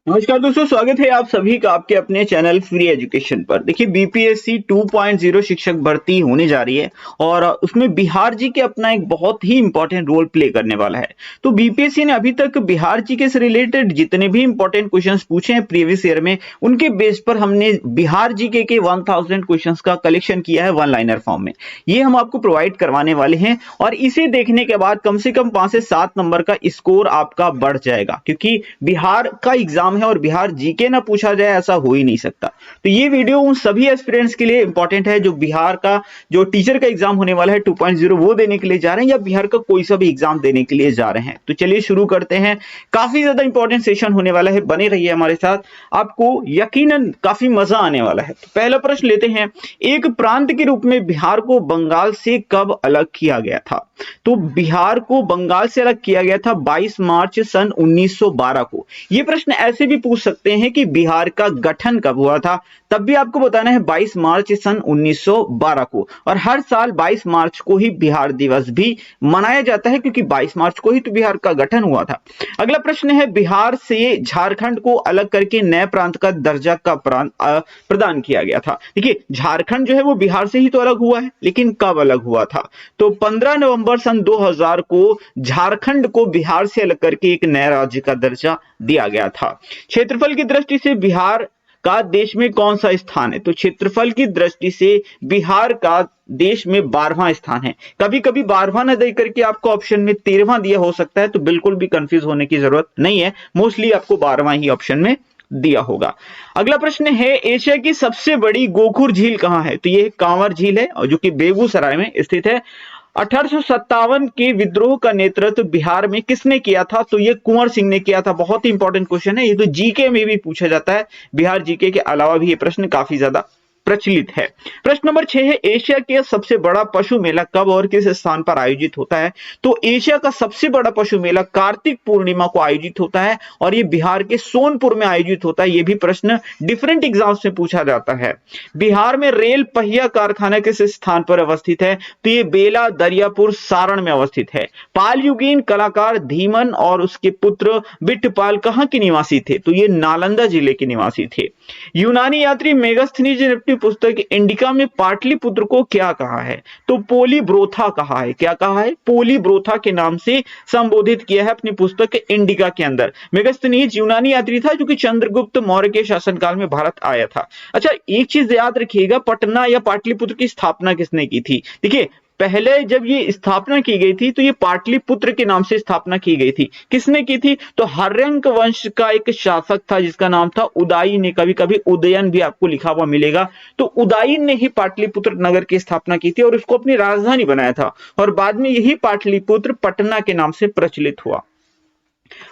नमस्कार दोस्तों, स्वागत है आप सभी का आपके अपने चैनल फ्री एजुकेशन पर। देखिए, बीपीएससी 2.0 शिक्षक भर्ती होने जा रही है और उसमें बिहार जी के अपना एक बहुत ही इंपॉर्टेंट रोल प्ले करने वाला है। तो बीपीएससी ने अभी तक बिहार जी के से रिलेटेड जितने भी इंपॉर्टेंट क्वेश्चंस पूछे हैं प्रीवियस ईयर में, उनके बेस पर हमने बिहार जी के 1000 क्वेश्चंस का कलेक्शन किया है वन लाइनर फॉर्म में। ये हम आपको प्रोवाइड करवाने वाले हैं और इसे देखने के बाद कम से कम 5 से 7 नंबर का स्कोर आपका बढ़ जाएगा, क्योंकि बिहार का एग्जाम है और बिहार जीके ना पूछा जाए ऐसा हो ही नहीं सकता। तो ये वीडियो उन सभी एस्पिरेंट्स के लिए इंपॉर्टेंट है जो बिहार का जो टीचर का एग्जाम होने वाला है 2.0 वो देने के लिए जा रहे हैं या बिहार का कोई सा भी एग्जाम देने के लिए जा रहे हैं। तो चलिए शुरू करते हैं। काफी ज्यादा इंपॉर्टेंट सेशन होने वाला है, बने रहिए हमारे साथ, आपको यकीनन काफी मजा आने वाला है। तो पहला प्रश्न लेते हैं, एक प्रांत के रूप में बिहार को बंगाल से कब अलग किया गया था? तो बिहार को बंगाल से अलग किया गया था 22 मार्च सन 1912 को। ये प्रश्न ऐसे भी पूछ सकते हैं कि बिहार का गठन कब हुआ था, तब भी आपको बताना है 22 मार्च सन 1912 को। और हर साल 22 मार्च को ही बिहार दिवस भी मनाया जाता है, क्योंकि 22 मार्च को ही तो बिहार का गठन हुआ था। अगला प्रश्न है, बिहार से झारखंड को अलग करके नए प्रांत का दर्जा का प्रदान किया गया था। देखिए, झारखंड जो है वो बिहार से ही तो अलग हुआ है, लेकिन कब अलग हुआ था? तो 15 नवंबर सन 2000 को झारखंड को बिहार से अलग करके एक नए राज्य का दर्जा दिया गया था। क्षेत्रफल की दृष्टि से बिहार का देश में कौन सा स्थान है? तो क्षेत्रफल की दृष्टि से बिहार का देश में 12वां स्थान है। कभी कभी 12वां न दे करके आपको ऑप्शन में 13वां दिया हो सकता है, तो बिल्कुल भी कंफ्यूज होने की जरूरत नहीं है, मोस्टली आपको 12वां ही ऑप्शन में दिया होगा। अगला प्रश्न है, एशिया की सबसे बड़ी गोखुर झील कहां है? तो ये कांवर झील है और जो कि बेगूसराय में स्थित है। 1857 के विद्रोह का नेतृत्व बिहार में किसने किया था? तो ये कुंवर सिंह ने किया था। बहुत ही इंपॉर्टेंट क्वेश्चन है, ये तो जीके में भी पूछा जाता है, बिहार जीके के अलावा भी ये प्रश्न काफी ज्यादा प्रचलित है। प्रश्न नंबर 6 है, एशिया के सबसे बड़ा पशु मेला कब और किस स्थान पर आयोजित होता है? तो एशिया का सबसे बड़ा पशु मेला कार्तिक पूर्णिमा को आयोजित होता है और ये बिहार के सोनपुर में आयोजित होता है। ये भी प्रश्न डिफरेंट एग्जाम्स में पूछा जाता है। बिहार में रेल पहिया कारखाना किस स्थान पर अवस्थित है? तो ये बेला दरियापुर सारण में अवस्थित है। पाल युगीन कलाकार धीमन और उसके पुत्र बिट्टपाल कहां के निवासी थे? तो ये नालंदा जिले के निवासी थे। यूनानी यात्री मेगास्थनीज ने अपनी पुस्तक इंडिका में पाटलिपुत्र को क्या कहा है? तो पोलीब्रोथा कहा है। क्या कहा है? पोलीब्रोथा के नाम से संबोधित किया है अपनी पुस्तक इंडिका के अंदर। मेगास्थनीज यूनानी यात्री था जो कि चंद्रगुप्त मौर्य के शासनकाल में भारत आया था। अच्छा, एक चीज याद रखिएगा, पटना या पाटलिपुत्र की स्थापना किसने की थी? देखिए, पहले जब ये स्थापना की गई थी तो ये पाटलिपुत्र के नाम से स्थापना की गई थी। किसने की थी? तो हर्यंक वंश का एक शासक था जिसका नाम था उदयन ने। कभी कभी उदयन भी आपको लिखा हुआ मिलेगा। तो उदयन ने ही पाटलिपुत्र नगर की स्थापना की थी और उसको अपनी राजधानी बनाया था और बाद में यही पाटलिपुत्र पटना के नाम से प्रचलित हुआ।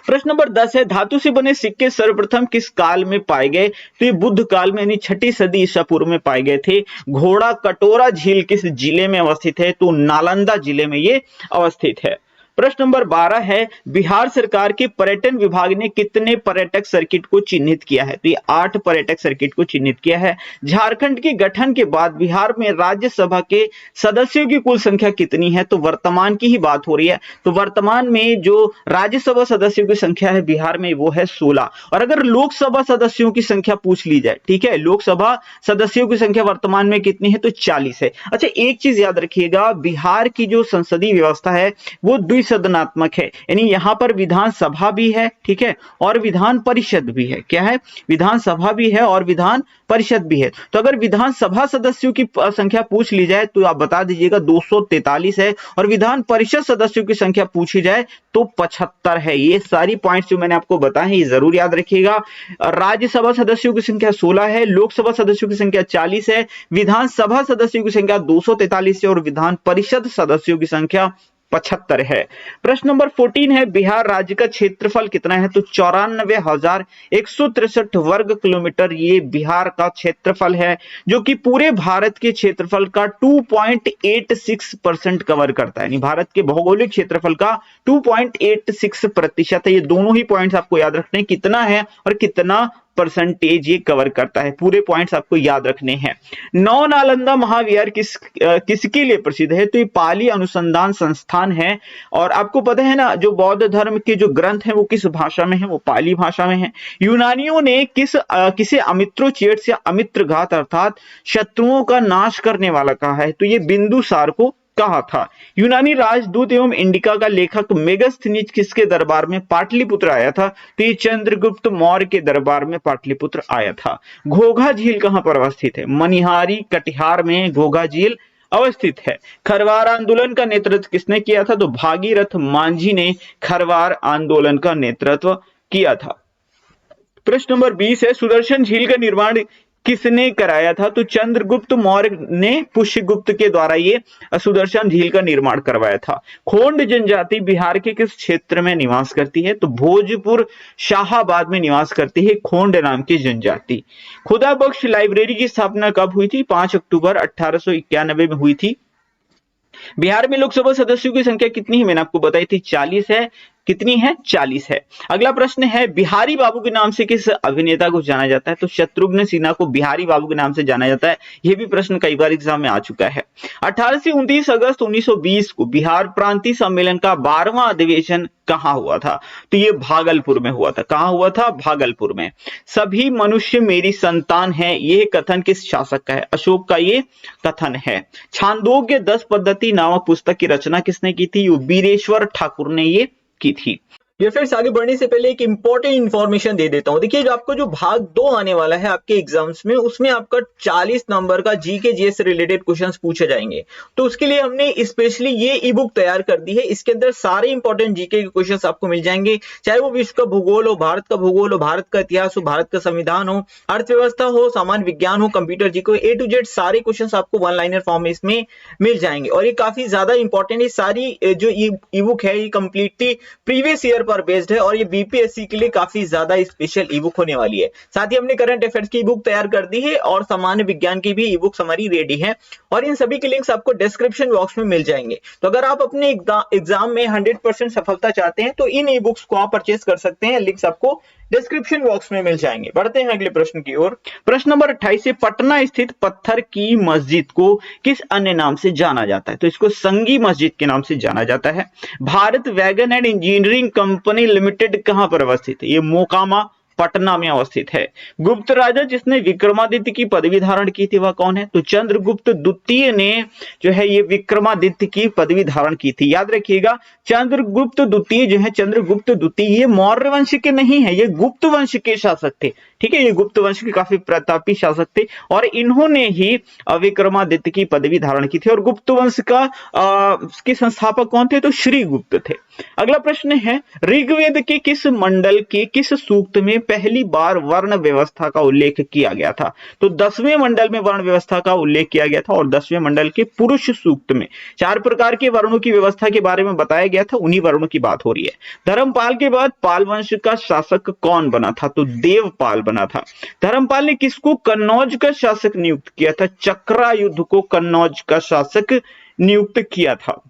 प्रश्न नंबर 10 है, धातु से बने सिक्के सर्वप्रथम किस काल में पाए गए? तो ये बुद्ध काल में यानी 6ठी सदी ईसा पूर्व में पाए गए थे। घोड़ा कटोरा झील किस जिले में अवस्थित है? तो नालंदा जिले में ये अवस्थित है। प्रश्न नंबर 12 है, बिहार सरकार के पर्यटन विभाग ने कितने पर्यटक सर्किट को चिन्हित किया है? तो ये 8 पर्यटक सर्किट को चिन्हित किया है। झारखंड के गठन के बाद बिहार में राज्यसभा के सदस्यों की कुल संख्या कितनी है? तो वर्तमान की ही बात हो रही है। तो वर्तमान में जो राज्यसभा सदस्यों की संख्या है बिहार में वो है 16। और अगर लोकसभा सदस्यों की संख्या पूछ ली जाए, ठीक है, लोकसभा सदस्यों की संख्या वर्तमान में कितनी है? तो 40 है। अच्छा, एक चीज याद रखिएगा, बिहार की जो संसदीय व्यवस्था है वो द्विसदनात्मक है, यानी यहां पर विधानसभा भी है, ठीक है, और विधान परिषद भी है। क्या है? विधानसभा भी है और विधान परिषद भी है। तो अगर विधानसभा सदस्यों की संख्या पूछ ली जाए तो आप बता दीजिएगा 243 है, और विधान परिषद सदस्यों की संख्या पूछी जाए तो 75 है। ये सारी पॉइंट्स जो मैंने आपको बताए हैं ये जरूर याद रखिएगा। राज्यसभा सदस्यों की संख्या 16 है, लोकसभा सदस्यों की संख्या 40 है, विधानसभा सदस्यों की संख्या 243 है और विधान परिषद सदस्यों की संख्या 75 है। प्रश्न नंबर 14 है, बिहार राज्य का क्षेत्रफल कितना है? तो 94,163 वर्ग किलोमीटर ये बिहार का क्षेत्रफल है, जो कि पूरे भारत के क्षेत्रफल का 2.86% कवर करता है। यानी भारत के भौगोलिक क्षेत्रफल का 2.86% है। ये दोनों ही पॉइंट्स आपको याद रखने, कितना है और कितना परसेंटेज ये कवर करता है। पूरे पॉइंट्स आपको याद रखने हैं। नौ नालंदा महाविहार किसके लिए प्रसिद्ध है? तो ये पाली अनुसंधान संस्थान है। और आपको पता है ना, जो बौद्ध धर्म के जो ग्रंथ हैं वो किस भाषा में है? वो पाली भाषा में है। यूनानियों ने किसे अमित्रोचेट से अमित्रघात अर्थात शत्रुओं का नाश करने वाला कहा है? तो ये बिंदुसार को कहा था। यूनानी राजदूत एवं इंडिका का लेखक मेगास्थनीज किसके दरबार में पाटलिपुत्र आया था? तो ये चंद्रगुप्त मौर्य के दरबार में पाटलिपुत्र आया था। घोघा झील कहां पर अवस्थित है? मनिहारी कटिहार में घोघा झील अवस्थित है। खरवार आंदोलन का नेतृत्व किसने किया था? तो भागीरथ मांझी ने खरवार आंदोलन का नेतृत्व किया था। प्रश्न नंबर 20 है, सुदर्शन झील का निर्माण किसने कराया था? तो चंद्रगुप्त मौर्य ने पुष्यगुप्त के द्वारा ये सुदर्शन झील का निर्माण करवाया था। खोंड जनजाति बिहार के किस क्षेत्र में निवास करती है? तो भोजपुर शाहाबाद में निवास करती है खोंड नाम की जनजाति। खुदा बख्श लाइब्रेरी की स्थापना कब हुई थी? 5 अक्टूबर 1891 में हुई थी। बिहार में लोकसभा सदस्यों की संख्या कितनी है? मैंने आपको बताई थी 40 है। कितनी है? 40 है। अगला प्रश्न है, बिहारी बाबू के नाम से किस अभिनेता को जाना जाता है? तो शत्रुघ्न सिन्हा को बिहारी बाबू के नाम से जाना जाता है। यह भी प्रश्न कई बार एग्जाम में आ चुका है। 18 से 29 अगस्त 1920 को बिहार प्रांतीय सम्मेलन का 12वां अधिवेशन कहां हुआ था? तो ये भागलपुर में हुआ था। कहां हुआ था? भागलपुर में। सभी मनुष्य मेरी संतान है, यह कथन किस शासक का है? अशोक का ये कथन है। छांदोग्य 10 पद्धति नामक पुस्तक की रचना किसने की थी? वीरेश्वर ठाकुर ने ये की थी। ये फ्रेंड्स, आगे बढ़ने से पहले एक इंपॉर्टेंट इंफॉर्मेशन दे देता हूं। देखिए, जो आपको जो भाग 2 आने वाला है आपके एग्जाम्स में, उसमें आपका 40 नंबर का जीके जीएस से रिलेटेड क्वेश्चंस पूछे जाएंगे। तो उसके लिए हमने स्पेशली ये ई बुक तैयार कर दी है। इसके अंदर सारे इंपॉर्टेंट जीके के क्वेश्चंस आपको मिल जाएंगे, चाहे वो विश्व का भूगोल हो, भारत का भूगोल हो, भारत का इतिहास हो, भारत का संविधान हो, अर्थव्यवस्था हो, सामान्य विज्ञान हो, computer GK, A to Z सारे क्वेश्चन आपको वन लाइनर फॉर्म में इसमें मिल जाएंगे। और ये काफी ज्यादा इंपॉर्टेंट है। सारी जो ई बुक है ये कंप्लीटली प्रीवियस ईयर पर बेस्ड है और ये बीपीएससी के लिए काफी ज्यादा स्पेशल ई बुक होने वाली है। साथ ही हमने करंट अफेयर्स की ई बुक तैयार कर दी है और सामान्य विज्ञान की भी ई बुक्स हमारी रेडी है और इन सभी के लिंक्स आपको डिस्क्रिप्शन बॉक्स में मिल जाएंगे। तो अगर आप अपने एग्जाम में 100% सफलता चाहते हैं तो इन ई बुक्स को आप परचेज कर सकते हैं। लिंक्स आपको डिस्क्रिप्शन बॉक्स में मिल जाएंगे। बढ़ते हैं अगले प्रश्न की ओर। प्रश्न नंबर 28 से, पटना स्थित पत्थर की मस्जिद को किस अन्य नाम से जाना जाता है? तो इसको संगी मस्जिद के नाम से जाना जाता है। Bharat wagon and engineering company limited कहां पर अवस्थित है? ये मोकामा पटना में अवस्थित है। गुप्त राजा जिसने विक्रमादित्य की पदवी धारण की थी वह कौन है? तो चंद्रगुप्त द्वितीय ने जो है ये विक्रमादित्य की पदवी धारण की थी। याद रखिएगा, चंद्रगुप्त द्वितीय जो है, चंद्रगुप्त द्वितीय ये मौर्य वंश के नहीं है, ये गुप्त वंश के शासक थे। ठीक है, ये गुप्त वंश के काफी प्रतापी शासक थे और इन्होंने ही विक्रमादित्य की पदवी धारण की थी। और गुप्त वंश का के संस्थापक कौन थे? तो श्री गुप्त थे। अगला प्रश्न है, ऋग्वेद के किस मंडल के किस सूक्त में पहली बार वर्ण व्यवस्था का उल्लेख किया गया था? तो 10वें मंडल में वर्ण व्यवस्था का उल्लेख किया गया था और 10वें मंडल के पुरुष सूक्त में 4 प्रकार के वर्णों की व्यवस्था के बारे में बताया गया था। उन्हीं वर्णों की बात हो रही है। धर्मपाल के बाद पाल वंश का शासक कौन बना था? तो देवपाल बना था। धर्मपाल ने किसको कन्नौज का शासक नियुक्त किया था? चक्रायुध को कन्नौज का शासक नियुक्त किया था।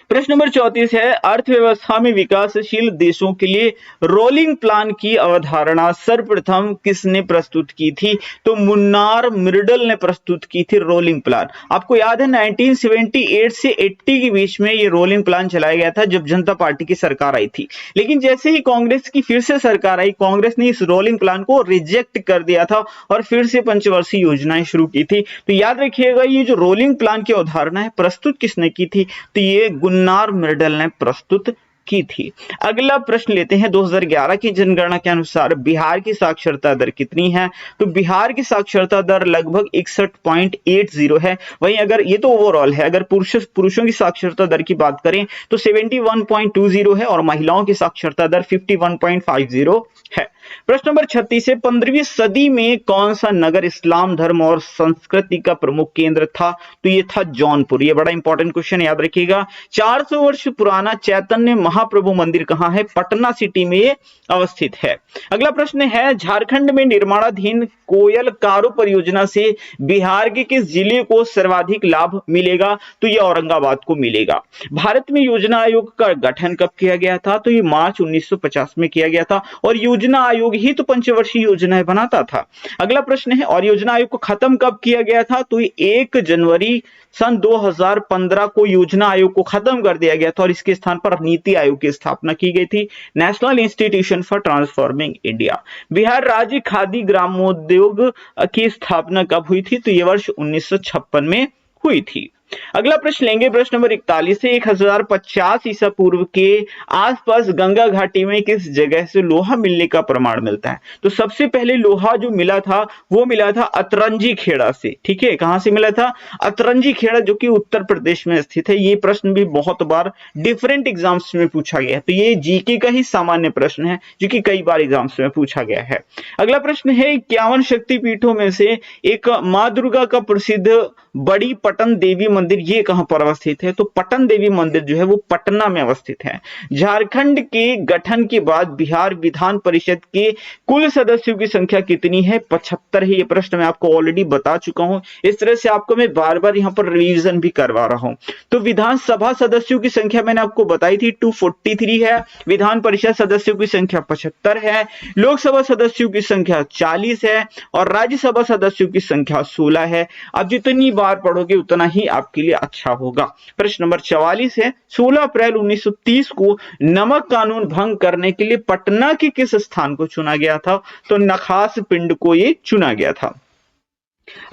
प्रश्न नंबर 34 है, अर्थव्यवस्था में विकासशील देशों के लिए रोलिंग प्लान की अवधारणा सर्वप्रथम किसने प्रस्तुत की थी? तो मुन्नार मिर्डल ने प्रस्तुत की थी रोलिंग प्लान। आपको याद है 1978 से 80 के बीच में ये रोलिंग प्लान चलाया गया था जब जनता पार्टी की सरकार आई थी। लेकिन जैसे ही कांग्रेस की फिर से सरकार आई, कांग्रेस ने इस रोलिंग प्लान को रिजेक्ट कर दिया था और फिर से पंचवर्षीय योजनाएं शुरू की थी। तो याद रखिएगा, ये जो रोलिंग प्लान की अवधारणा है प्रस्तुत किसने की थी? तो ये मुन्नार मिर्डल ने प्रस्तुत की थी। अगला प्रश्न लेते हैं, 2011 की जनगणना के अनुसार बिहार की साक्षरता दर कितनी है? तो बिहार की साक्षरता दर लगभग 61.80 है। वहीं अगर ये तो ओवरऑल है, अगर पुरुषों की साक्षरता दर की बात करें तो 71.20 है और महिलाओं की साक्षरता दर 51.50 है। प्रश्न नंबर 36 है, 15वीं सदी में कौन सा नगर इस्लाम धर्म और संस्कृति का प्रमुख केंद्र था? तो ये था जौनपुर। ये बड़ा इंपॉर्टेंट क्वेश्चन, याद रखिएगा। 400 वर्ष पुराना चैतन्य महाप्रभु मंदिर कहां है? पटना सिटी में ये अवस्थित है। अगला प्रश्न है, झारखंड में निर्माणाधीन कोयल कारो परियोजना से बिहार के किस जिले को सर्वाधिक लाभ मिलेगा? तो ये औरंगाबाद को मिलेगा। भारत में योजना आयोग का गठन कब किया गया था? तो ये मार्च 1950 में किया गया था और योजना योजना आयोग ही तो पंचवर्षीय योजनाएं बनाता था। अगला प्रश्न है, और योजना आयोग को खत्म कब किया गया था? तो 1 जनवरी सन 2015 को योजना आयोग को खत्म कर दिया गया था और इसके स्थान पर नीति आयोग की स्थापना की गई थी, national institution for transforming India. Bihar राज्य खादी ग्रामोद्योग की स्थापना कब हुई थी? तो यह वर्ष 1956 में हुई थी। अगला प्रश्न लेंगे, प्रश्न नंबर 41 से 1050 ईसा पूर्व के आसपास गंगा घाटी में किस जगह से लोहा मिलने का प्रमाण मिलता है? तो सबसे पहले लोहा जो मिला था वो मिला था अतरंजी खेड़ा से। ठीक है, कहां से मिला था? अतरंजी खेड़ा, जो कि उत्तर प्रदेश में स्थित है। ये प्रश्न भी बहुत बार डिफरेंट एग्जाम्स में पूछा गया है, तो ये जीके का ही सामान्य प्रश्न है जो कि कई बार एग्जाम्स में पूछा गया है। अगला प्रश्न है, 51 शक्तिपीठों में से एक मां दुर्गा का प्रसिद्ध बड़ी पटन देवी मंदिर ये कहां पर अवस्थित है? तो पटन देवी मंदिर जो है वो पटना में अवस्थित है। झारखंड के गठन के बाद बिहार विधान परिषद के कुल सदस्यों की संख्या कितनी है? 75 है। ये प्रश्न मैं आपको ऑलरेडी बता चुका हूं, इस तरह से आपको मैं बार बार यहां पर रिवीजन भी करवा रहा हूं। तो विधानसभा सदस्यों की संख्या मैंने आपको बताई थी 243 है, विधान परिषद सदस्यों की संख्या 75 है, लोकसभा सदस्यों की संख्या 40 है और राज्यसभा सदस्यों की संख्या 16 है। आप जितनी बार पढ़ोगे उतना ही आपके लिए अच्छा होगा। प्रश्न नंबर 44 है, 16 अप्रैल 1930 को नमक कानून भंग करने के लिए पटना के किस स्थान को चुना गया था? तो नखास पिंड को ये चुना गया था।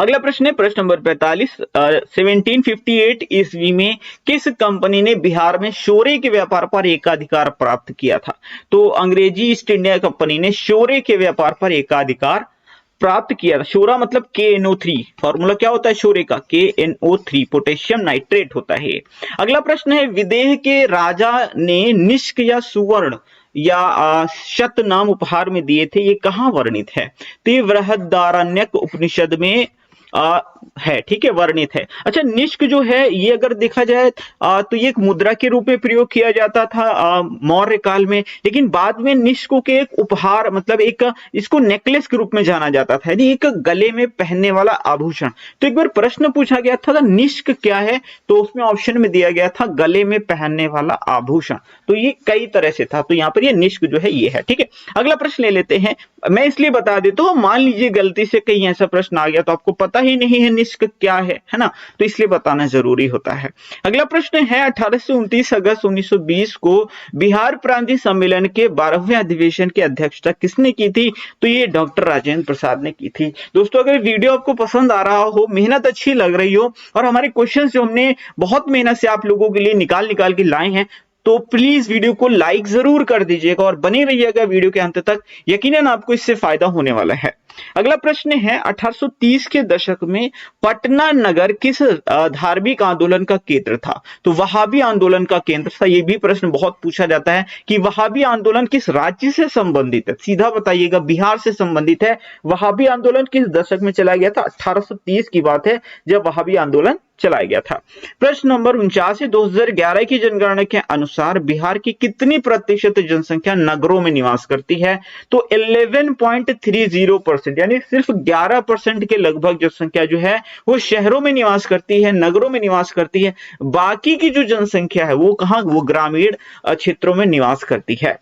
अगला प्रश्न है, प्रश्न नंबर 45, 1758 ईस्वी में किस कंपनी ने बिहार में शोरे के व्यापार पर एकाधिकार प्राप्त किया था? तो अंग्रेजी ईस्ट इंडिया कंपनी ने शोरे के व्यापार पर एकाधिकार प्राप्त किया था। शोरा मतलब KNO3, फॉर्मूला क्या होता है शोरे का? KNO3, पोटेशियम नाइट्रेट होता है। अगला प्रश्न है, विदेह के राजा ने निष्क या सुवर्ण या शत नाम उपहार में दिए थे, ये कहां वर्णित है? तो ये बृहदारण्यक उपनिषद में है। ठीक है, वर्णित है। अच्छा, निष्क जो है ये अगर देखा जाए तो ये एक मुद्रा के रूप में प्रयोग किया जाता था मौर्य काल में, लेकिन बाद में निष्क के एक उपहार मतलब एक इसको नेकलेस के रूप में जाना जाता था, यानी एक गले में पहनने वाला आभूषण। तो एक बार प्रश्न पूछा गया था निष्क क्या है, तो उसमें ऑप्शन में दिया गया था गले में पहनने वाला आभूषण। तो ये कई तरह से था, तो यहाँ पर ये निष्क जो है ये है। ठीक है, अगला प्रश्न ले लेते हैं। मैं इसलिए बता देता हूं, मान लीजिए गलती से कहीं ऐसा प्रश्न आ गया तो आपको पता ही नहीं है निष्क क्या है ना, तो इसलिए बताना जरूरी होता है। अगला प्रश्न है, 1829 अगस्त 1920 को बिहार प्रांतीय सम्मेलन के 12वें अधिवेशन की अध्यक्षता किसने की थी? तो ये डॉक्टर राजेंद्र प्रसाद ने की थी। दोस्तों, अगर वीडियो आपको पसंद आ रहा हो, मेहनत अच्छी लग रही हो और हमारे क्वेश्चन जो हमने बहुत मेहनत से आप लोगों के लिए निकाल के लाए हैं, तो प्लीज वीडियो को लाइक जरूर कर दीजिएगा और बने रहिएगा वीडियो के अंत तक, यकीनन आपको इससे फायदा होने वाला है। अगला प्रश्न है, 1830 के दशक में पटना नगर किस धार्मिक आंदोलन का केंद्र था? तो वहाबी आंदोलन का केंद्र था। यह भी प्रश्न बहुत पूछा जाता है कि वहाबी आंदोलन किस राज्य से संबंधित है? सीधा बताइएगा, बिहार से संबंधित है। वहाबी आंदोलन किस दशक में चला गया था? 1830 की बात है जब वहाबी आंदोलन चलाया गया था। प्रश्न नंबर 49 है, 2011 की जनगणना के अनुसार बिहार की कितनी प्रतिशत जनसंख्या नगरों में निवास करती है? तो 11.30%, यानी सिर्फ 11% के लगभग जनसंख्या जो है वो शहरों में निवास करती है, नगरों में निवास करती है। बाकी की जो जनसंख्या है वो कहां? वो ग्रामीण क्षेत्रों में निवास करती है।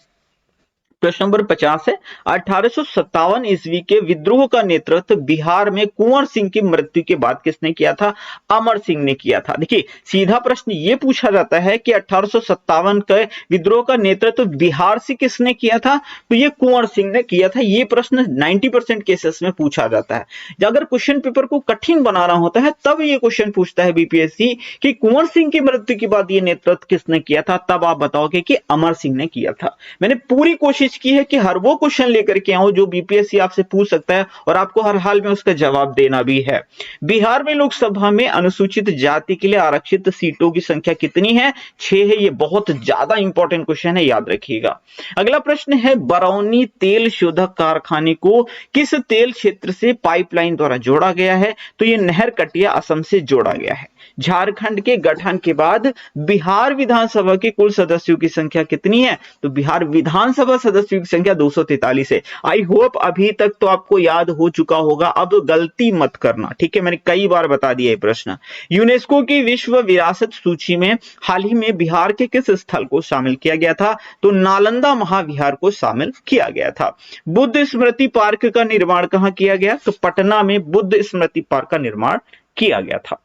प्रश्न नंबर 50 है, 1857 ईस्वी के विद्रोह का नेतृत्व बिहार में कुंवर सिंह की मृत्यु के बाद किसने किया था? अमर सिंह ने किया था। देखिए, सीधा प्रश्न ये पूछा जाता है कि 1857 के विद्रोह का नेतृत्व बिहार से किसने किया था? तो ये कुंवर सिंह ने किया था। ये प्रश्न 90% केसेस में पूछा जाता है। अगर क्वेश्चन पेपर को कठिन बनाना होता है तब ये क्वेश्चन पूछता है बीपीएससी कि कुंवर सिंह की मृत्यु के बाद ये नेतृत्व किसने किया था, तब आप बताओगे कि अमर सिंह ने किया था। मैंने पूरी कोशिश की है कि हर वो क्वेश्चन लेकर के आऊं जो बीपीएससी आपसे पूछ सकता है और आपको हर हाल में उसका जवाब देना भी है। बिहार में लोकसभा में अनुसूचित जाति के लिए आरक्षित सीटों की संख्या कितनी है? 6 है। ये बहुत ज्यादा इंपॉर्टेंट क्वेश्चन है, याद रखिएगा। अगला प्रश्न है, बरौनी तेल शोधक कारखाने को किस तेल क्षेत्र से पाइपलाइन द्वारा जोड़ा गया है? तो ये नहर कटिया असम से जोड़ा गया है। झारखंड के गठन के बाद बिहार विधानसभा के कुल सदस्यों की संख्या कितनी है? तो बिहार विधानसभा सदस्यों की संख्या 243 है। आई होप अभी तक तो आपको याद हो चुका होगा, अब गलती मत करना, ठीक है? मैंने कई बार बता दिया ये प्रश्न। यूनेस्को की विश्व विरासत सूची में हाल ही में बिहार के किस स्थल को शामिल किया गया था? तो नालंदा महाविहार को शामिल किया गया था। बुद्ध स्मृति पार्क का निर्माण कहां किया गया? तो पटना में बुद्ध स्मृति पार्क का निर्माण किया गया था।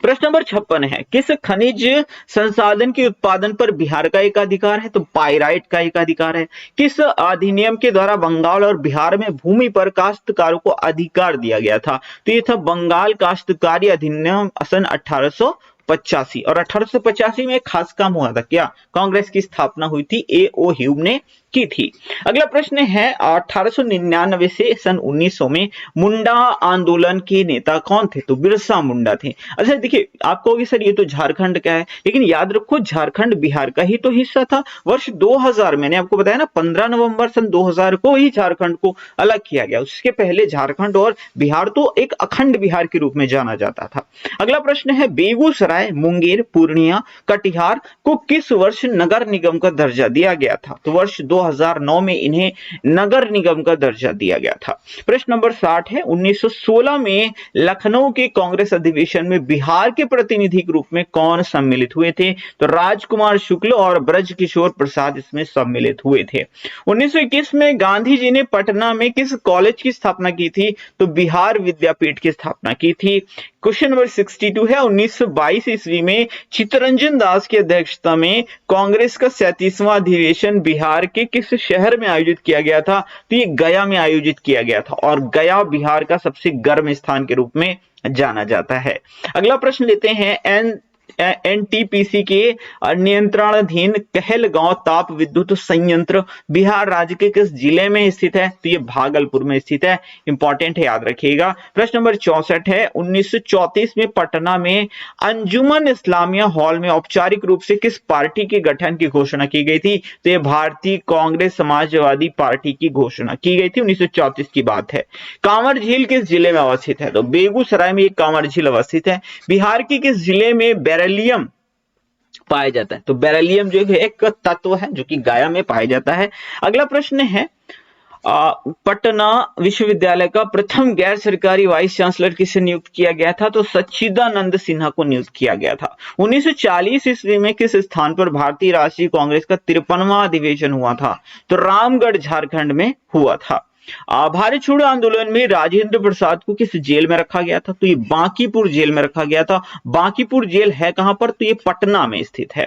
प्रश्न नंबर 56 है, किस खनिज संसाधन के उत्पादन पर बिहार का एकाधिकार है? तो पाइराइट का एकाधिकार है। किस अधिनियम के द्वारा बंगाल और बिहार में भूमि पर काश्तकारों को अधिकार दिया गया था? तो ये था बंगाल काश्तकारी अधिनियम सन 1885। और 1885 में एक खास काम हुआ था, क्या? कांग्रेस की स्थापना हुई थी, A.O. ह्यूम ने की थी। अगला प्रश्न है 1899 से सन 1900 में मुंडा आंदोलन के नेता कौन थे? तो बिरसा मुंडा थे। अच्छा देखिए, आप कहोगे सर ये तो झारखंड का है, लेकिन याद रखो झारखंड बिहार का ही तो हिस्सा था। वर्ष 2000 मैंने आपको बताया ना, 15 नवंबर सन 2000 को ही झारखंड को अलग किया गया। उसके पहले झारखंड और बिहार तो एक अखंड बिहार के रूप में जाना जाता था। अगला प्रश्न है, बेगूसराय, मुंगेर, पूर्णिया, कटिहार को किस वर्ष नगर निगम का दर्जा दिया गया था? तो वर्ष 2009 में इन्हें नगर निगम का दर्जा दिया गया था। प्रश्न नंबर 60 है, 1916 में लखनऊ के कांग्रेस अधिवेशन में बिहार के प्रतिनिधि के रूप में कौन सम्मिलित हुए थे? तो राजकुमार शुक्ल और ब्रजकिशोर प्रसाद इसमें सम्मिलित हुए थे। 1921 में गांधी जी ने पटना में किस कॉलेज की स्थापना की थी? तो बिहार विद्यापीठ की स्थापना की थी। क्वेश्चन नंबर 62 है, 1922 ईस्वी में चित्तरंजन दास की अध्यक्षता में कांग्रेस का 37वां अधिवेशन बिहार के किस शहर में आयोजित किया गया था? तो ये गया में आयोजित किया गया था, और गया बिहार का सबसे गर्म स्थान के रूप में जाना जाता है। अगला प्रश्न लेते हैं, एनटीपीसी के नियंत्रणाधीन कहलगांव ताप विद्युत संयंत्र बिहार राज्य के किस जिले में स्थित है? तो ये भागलपुर में स्थित है। इंपॉर्टेंट है, याद रखिएगा। प्रश्न नंबर 64 है, 1934 में पटना में अंजुमन इस्लामिया हॉल में औपचारिक रूप से किस पार्टी के गठन की घोषणा की गई थी? तो ये भारतीय कांग्रेस समाजवादी पार्टी की घोषणा की गई थी। 1934 की बात है। कांवर झील किस जिले में अवस्थित है? तो बेगूसराय में कांवर झील अवस्थित है। बिहार के किस जिले में बेरिलियम पाया जाता है? तो बेरिलियम जो है एक तत्व है जो कि गया में पाया जाता है। अगला प्रश्न है, पटना विश्वविद्यालय का प्रथम गैर सरकारी वाइस चांसलर किसे नियुक्त किया गया था? तो सच्चिदानंद सिन्हा को नियुक्त किया गया था। 1940 ईस्वी में किस स्थान पर भारतीय राष्ट्रीय कांग्रेस का 53वां अधिवेशन हुआ था? तो रामगढ़ झारखंड में हुआ था। भारत छोड़ो आंदोलन में राजेंद्र प्रसाद को किस जेल में रखा गया था? तो ये बांकीपुर जेल में रखा गया था। बांकीपुर जेल है कहां पर? तो ये पटना में स्थित है।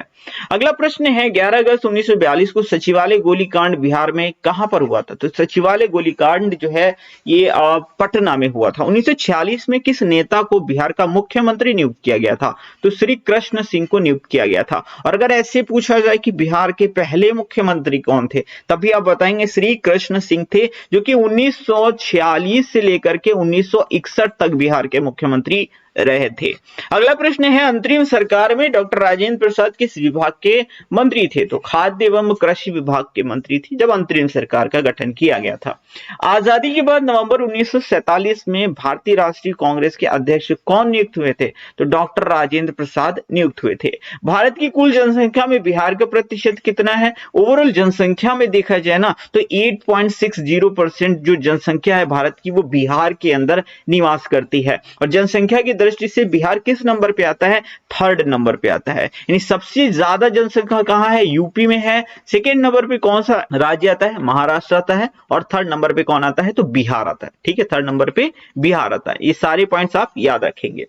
अगला प्रश्न है, 11 अगस्त 1942 को सचिवालय गोलीकांड बिहार में कहां पर हुआ था? तो सचिवालय गोलीकांड जो है ये पटना में हुआ था। 1946 में किस नेता को बिहार का मुख्यमंत्री नियुक्त किया गया था? तो श्री कृष्ण सिंह को नियुक्त किया गया था। और अगर ऐसे पूछा जाए कि बिहार के पहले मुख्यमंत्री कौन थे, तभी आप बताएंगे श्री कृष्ण सिंह थे, जो कि 1946 से लेकर के 1961 तक बिहार के मुख्यमंत्री रहे थे। अगला प्रश्न है, अंतरिम सरकार में डॉक्टर राजेंद्र प्रसाद किस विभाग के मंत्री थे? तो खाद्य एवं कृषि विभाग के मंत्री थे जब अंतरिम सरकार का गठन किया गया था। आजादी के बाद नवंबर 1947 में भारतीय राष्ट्रीय कांग्रेस के अध्यक्ष कौन नियुक्त हुए थे? तो डॉक्टर राजेंद्र प्रसाद नियुक्त हुए थे। भारत की कुल जनसंख्या में बिहार का प्रतिशत कितना है? ओवरऑल जनसंख्या में देखा जाए ना तो 8.60% जो जनसंख्या है भारत की वो बिहार के अंदर निवास करती है। और जनसंख्या की दृष्टि से बिहार किस नंबर पे आता है? 3rd नंबर पे आता है। यानी सबसे ज्यादा जनसंख्या कहां है? यूपी में है। सेकेंड नंबर पे कौन सा राज्य आता है? महाराष्ट्र आता है। और 3rd नंबर पे कौन आता है? तो बिहार आता है। ठीक है, 3rd नंबर पे बिहार आता है। ये सारे पॉइंट्स आप याद रखेंगे।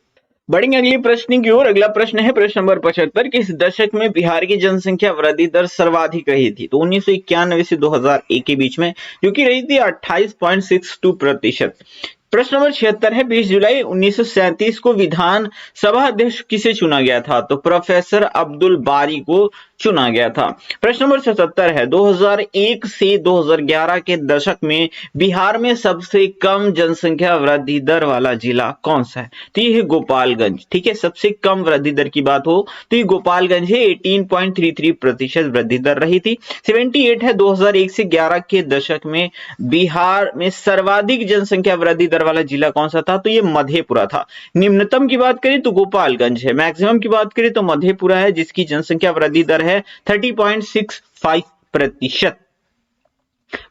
बढ़ेंगे अगली प्रश्न की ओर। अगला प्रश्न है प्रश्न नंबर 75, किस दशक में बिहार की जनसंख्या वृद्धि दर सर्वाधिक रही थी? तो 1991 से 2001 के बीच में, जो कि रही थी 28.62%। प्रश्न नंबर 76 है, 20 जुलाई 1937 को विधान सभा अध्यक्ष किसे चुना गया था? तो प्रोफेसर अब्दुल बारी को चुना गया था। प्रश्न नंबर 77 है 2001 से 2011 के दशक में बिहार में सबसे कम जनसंख्या वृद्धि दर वाला जिला कौन सा है? तो ये है गोपालगंज। ठीक है, सबसे कम वृद्धि दर की बात हो तो ये गोपालगंज है, 18.33% वृद्धि दर रही थी। 78 है 2001 से 11 के दशक में बिहार में सर्वाधिक जनसंख्या वृद्धि दर वाला जिला कौन सा था? तो ये मधेपुरा था। निम्नतम की बात करें तो गोपालगंज है, मैक्सिमम की बात करें तो मधेपुरा है, जिसकी जनसंख्या वृद्धि दर है 30.65%।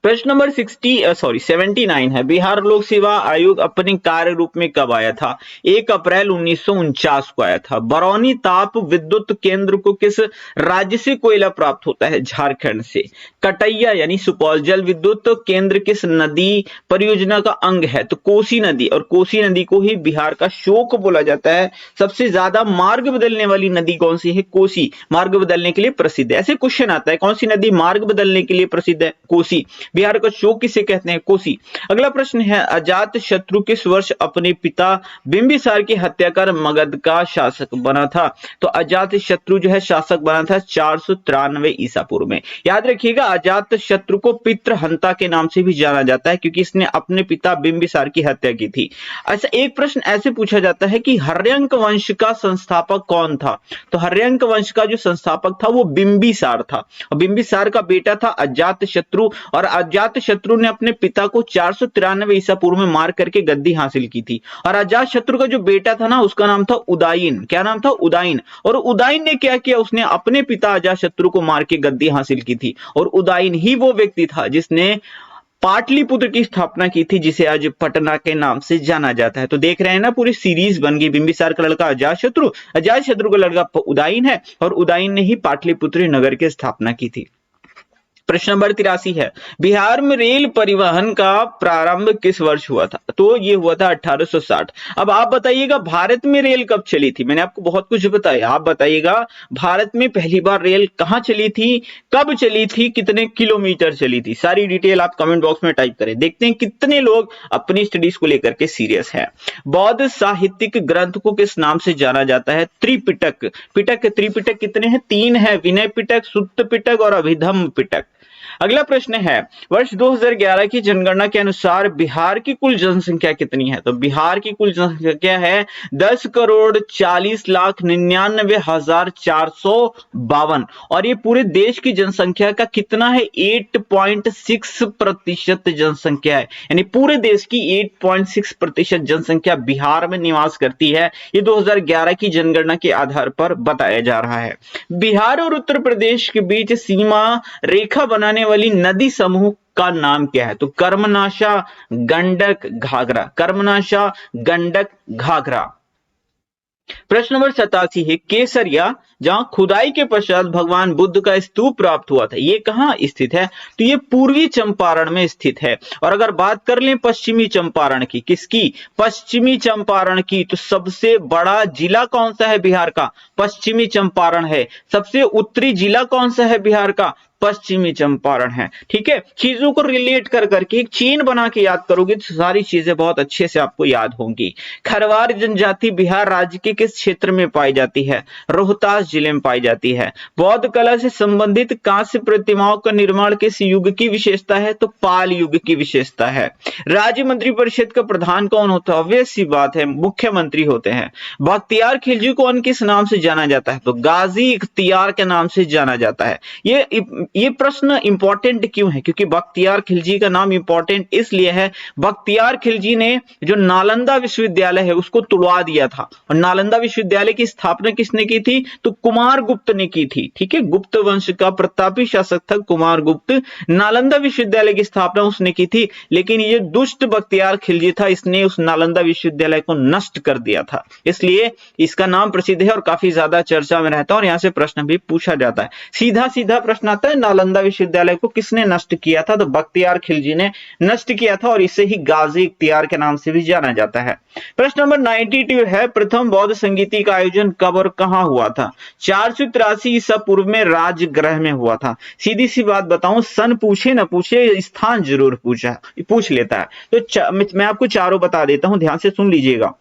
प्रश्न नंबर 79 है बिहार लोक सेवा आयोग अपने कार्य रूप में कब आया था? 1 अप्रैल 1949 को आया था। बरौनी ताप विद्युत केंद्र को किस राज्य से कोयला प्राप्त होता है? झारखंड से। कटैया यानी सुपौल जल विद्युत केंद्र किस नदी परियोजना का अंग है? तो कोसी नदी, और कोसी नदी को ही बिहार का शोक बोला जाता है। सबसे ज्यादा मार्ग बदलने वाली नदी कौन सी है? कोसी मार्ग बदलने के लिए प्रसिद्ध है। ऐसे क्वेश्चन आता है, कौन सी नदी मार्ग बदलने के लिए प्रसिद्ध है? कोसी। बिहार का शोक किसे कहते हैं? कोसी। अगला प्रश्न है अजात शत्रु किस वर्ष अपने पिता बिंबिसार की हत्या कर मगध का शासक बना था? तो अजात शत्रु जो है शासक बना था 493 ईसा पूर्व में। याद रखिएगा अजात शत्रु को पितृहंता के नाम से भी जाना जाता है, क्योंकि इसने अपने पिता बिंबिसार की हत्या की थी। अच्छा, एक प्रश्न ऐसे पूछा जाता है कि हर्यंक वंश का संस्थापक कौन था? तो हर्यंक वंश का जो संस्थापक था वो बिंबिसार था, और बिंबिसार का बेटा था अजात शत्रु, और अजात शत्रु ने अपने पिता को 493 ईसा पूर्व में मार करके गद्दी हासिल की थी। और अजात शत्रु का जो बेटा था ना, उसका नाम था उदायन। क्या नाम था? उदायन। और उदायन ने क्या किया? उसने अपने पिता अजात शत्रु को मार के गद्दी हासिल की थी। और उदायन ही वो व्यक्ति था जिसने पाटलिपुत्र की स्थापना की थी, जिसे आज पटना के नाम से जाना जाता है। तो देख रहे हैं ना, पूरी सीरीज बन गई। बिंबिसार का लड़का अजात शत्रु का लड़का उदायन है, और उदायन ने ही पाटलिपुत्र नगर की स्थापना की थी। प्रश्न नंबर 83 है बिहार में रेल परिवहन का प्रारंभ किस वर्ष हुआ था? तो ये हुआ था 1860। अब आप बताइएगा भारत में रेल कब चली थी? मैंने आपको बहुत कुछ बताया, आप बताइएगा भारत में पहली बार रेल कहां चली थी, कब चली थी, कितने किलोमीटर चली थी? सारी डिटेल आप कमेंट बॉक्स में टाइप करें, देखते हैं कितने लोग अपनी स्टडीज को लेकर के सीरियस है। बौद्ध साहित्यिक ग्रंथ को किस नाम से जाना जाता है? त्रिपिटक। त्रिपिटक कितने हैं? 3 है, विनय पिटक, सुत्त पिटक और अभिधम्म पिटक। अगला प्रश्न है वर्ष 2011 की जनगणना के अनुसार बिहार की कुल जनसंख्या कितनी है? तो बिहार की कुल जनसंख्या है 10,40,99,452, और ये पूरे देश की जनसंख्या का कितना है? 8.6% जनसंख्या है, यानी पूरे देश की 8.6% जनसंख्या बिहार में निवास करती है। ये 2011 की जनगणना के आधार पर बताया जा रहा है। बिहार और उत्तर प्रदेश के बीच सीमा रेखा बनाने वाली नदी समूह का नाम क्या है? तो कर्मनाशा, गंडक, घाघरा। कर्मनाशा, गंडक, घाघरा। प्रश्न नंबर 87 है केसरिया जहां खुदाई के पश्चात भगवान बुद्ध का स्तूप प्राप्त हुआ था, ये कहां स्थित है? तो ये पूर्वी चंपारण में स्थित है। और अगर बात कर लें पश्चिमी चंपारण की, किसकी? पश्चिमी चंपारण की, तो सबसे बड़ा जिला कौन सा है बिहार का? पश्चिमी चंपारण है। सबसे उत्तरी जिला कौन सा है बिहार का? पश्चिमी चंपारण है। ठीक है, चीजों को रिलेट कर करके एक चेन बना के याद करोगे तो सारी चीजें बहुत अच्छे से आपको याद होंगी। खरवार जनजाति बिहार राज्य के किस क्षेत्र में पाई जाती है? रोहतास जिले में पाई जाती है। बौद्ध कला से संबंधित कांस्य प्रतिमाओं का निर्माण किस युग की विशेषता है? तो पाल युग की विशेषता है। राज्य मंत्रिपरिषद का प्रधान कौन होता है? ऑब्वियस सी बात है, मुख्यमंत्री होते हैं। बख्तियार खिलजी को अन्य किस नाम से जाना जाता है? तो गाजी इख्तियार के नाम से जाना जाता है। ये प्रश्न इंपॉर्टेंट क्यों है? क्योंकि बख्तियार खिलजी का नाम इंपॉर्टेंट इसलिए है, बख्तियार खिलजी ने जो नालंदा विश्वविद्यालय है उसको तुड़वा दिया था। और नालंदा विश्वविद्यालय की स्थापना किसने की थी? तो कुमार गुप्त ने की थी। ठीक है, गुप्त वंश का प्रतापी शासक था कुमार गुप्त। नालंदा विश्वविद्यालय की स्थापना उसने की थी, लेकिन ये दुष्ट बख्तियार खिलजी था, इसने उस नालंदा विश्वविद्यालय को नष्ट कर दिया था। इसलिए इसका नाम प्रसिद्ध है और काफी ज्यादा चर्चा में रहता है, और यहां से प्रश्न भी पूछा जाता है। सीधा सीधा प्रश्न आता है, नालंदा विश्वविद्यालय को किसने नष्ट किया था? तो बख्तियार खिलजी ने नष्ट किया था, और इसे ही गाजी इख्तियार के नाम से भी जाना जाता है। प्रश्न नंबर 92 है प्रथम बौद्ध संगीति का आयोजन कब और कहां हुआ था? 483 ईसा पूर्व में राजगृह में हुआ था। सीधी सी बात बताऊं, सन पूछे ना पूछे, स्थान जरूर पूछ लेता है। तो मैं आपको चारों बता देता हूं, ध्यान से सुन लीजिएगा।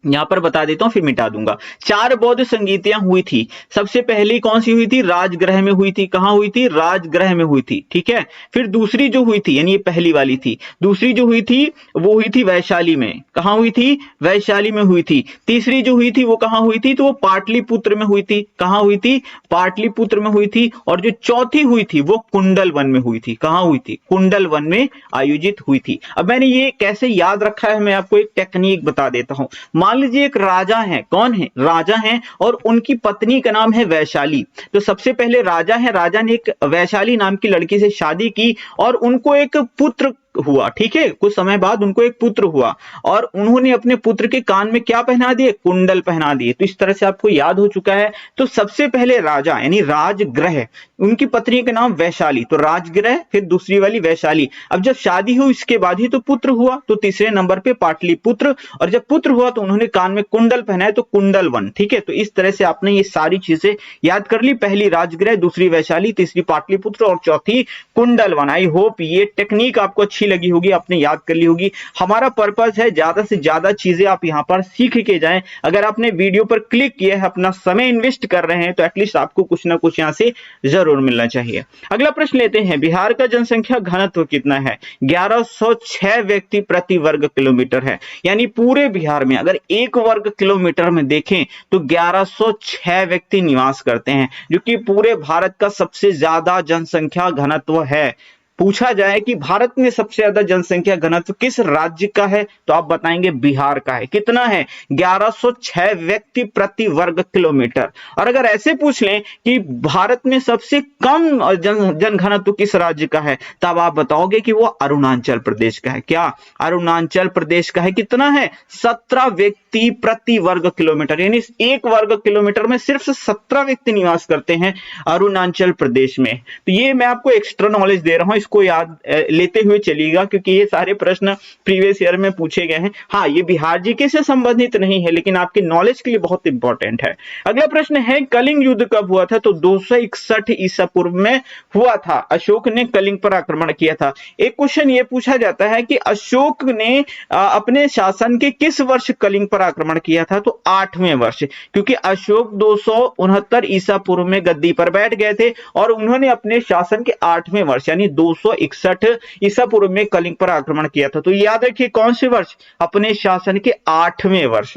यहां पर बता देता हूं फिर मिटा दूंगा। 4 बौद्ध संगीतियां हुई थी। सबसे पहली कौन सी हुई थी? राजगृह में हुई थी। कहां हुई थी? राजगृह में हुई थी। ठीक है। फिर दूसरी जो हुई थी, यानी ये पहली वाली थी, दूसरी जो हुई थी वो हुई थी वैशाली में। कहां हुई थी? वैशाली में हुई थी। तीसरी जो हुई थी वो कहां हुई थी? तो वो पाटलिपुत्र में हुई थी। कहां हुई थी? पाटलिपुत्र में हुई थी। और जो चौथी हुई थी वो कुंडल वन में हुई थी। कहां हुई थी? कुंडल वन में आयोजित हुई थी। अब मैंने ये कैसे याद रखा है, मैं आपको एक टेक्निक बता देता हूं। मान लीजिए एक राजा है, कौन है? राजा है, और उनकी पत्नी का नाम है वैशाली। तो सबसे पहले राजा है, राजा ने एक वैशाली नाम की लड़की से शादी की और उनको एक पुत्र हुआ। ठीक है। कुछ समय बाद उनको एक पुत्र हुआ और उन्होंने अपने पुत्र के कान में क्या पहना दिए? कुंडल पहना दिए। तो इस तरह से आपको याद हो चुका है। तो सबसे पहले राजा यानी राजगृह, उनकी पत्नी का नाम वैशाली, तो राजगृह, फिर दूसरी वाली वैशाली। अब जब शादी हुई इसके बाद ही तो पुत्र हुआ, तो तीसरे नंबर पे पाटलिपुत्र, और जब पुत्र हुआ तो उन्होंने कान में कुंडल पहनाए, तो कुंडल वन। ठीक है। तो इस तरह से आपने ये सारी चीजें याद कर ली। पहली राजगृह, दूसरी वैशाली, तीसरी पाटलिपुत्र और चौथी कुंडल वन। आई होप ये टेक्निक आपको अच्छी लगी होगी, आपने याद कर ली होगी। हमारा पर्पस है ज्यादा से ज्यादा चीजें आप यहां पर सीख के जाएं। अगर आपने वीडियो पर क्लिक किया है, अपना समय इन्वेस्ट कर रहे हैं, तो एटलीस्ट आपको कुछ ना कुछ यहां से जरूर मिलना चाहिए। अगला प्रश्न लेते हैं। बिहार का जनसंख्या घनत्व कितना है? 1106 व्यक्ति प्रति वर्ग किलोमीटर है। यानी पूरे बिहार में अगर 1 वर्ग किलोमीटर में देखें तो 1106 व्यक्ति निवास करते हैं, जो कि पूरे भारत का सबसे ज्यादा जनसंख्या घनत्व है। पूछा जाए कि भारत में सबसे ज्यादा जनसंख्या घनत्व किस राज्य का है, तो आप बताएंगे बिहार का है। कितना है? 1106 व्यक्ति प्रति वर्ग किलोमीटर। और अगर ऐसे पूछ लें कि भारत में सबसे कम जन घनत्व किस राज्य का है, तब आप बताओगे कि वो अरुणाचल प्रदेश का है। क्या? अरुणाचल प्रदेश का है। कितना है? 17 व्यक्ति प्रति वर्ग किलोमीटर, यानी 1 वर्ग किलोमीटर में सिर्फ 17 व्यक्ति निवास करते हैं अरुणाचल प्रदेश में। तो ये मैं आपको एक्स्ट्रा नॉलेज दे रहा हूं, को याद लेते हुए चलिएगा, क्योंकि ये सारे प्रश्न प्रीवियस ईयर में पूछे गए हैं। हाँ, ये बिहार जीके से संबंधित नहीं है, लेकिन आपके नॉलेज के लिए बहुत इंपॉर्टेंट है। अगला प्रश्न है, कलिंग युद्ध कब हुआ था? तो 261 ईसा पूर्व में हुआ था। अशोक ने कलिंग पर आक्रमण किया था। एक क्वेश्चन ये पूछा जाता है कि अशोक ने अपने शासन के किस वर्ष कलिंग पर आक्रमण किया था? तो 8वें वर्ष, क्योंकि अशोक 269 ईसा पूर्व में गद्दी पर बैठ गए थे और उन्होंने अपने शासन के 8वें वर्ष यानी 261 ईसा पूर्व में कलिंग पर आक्रमण किया था। तो याद रखिए कौन से वर्ष? अपने शासन के 8वें वर्ष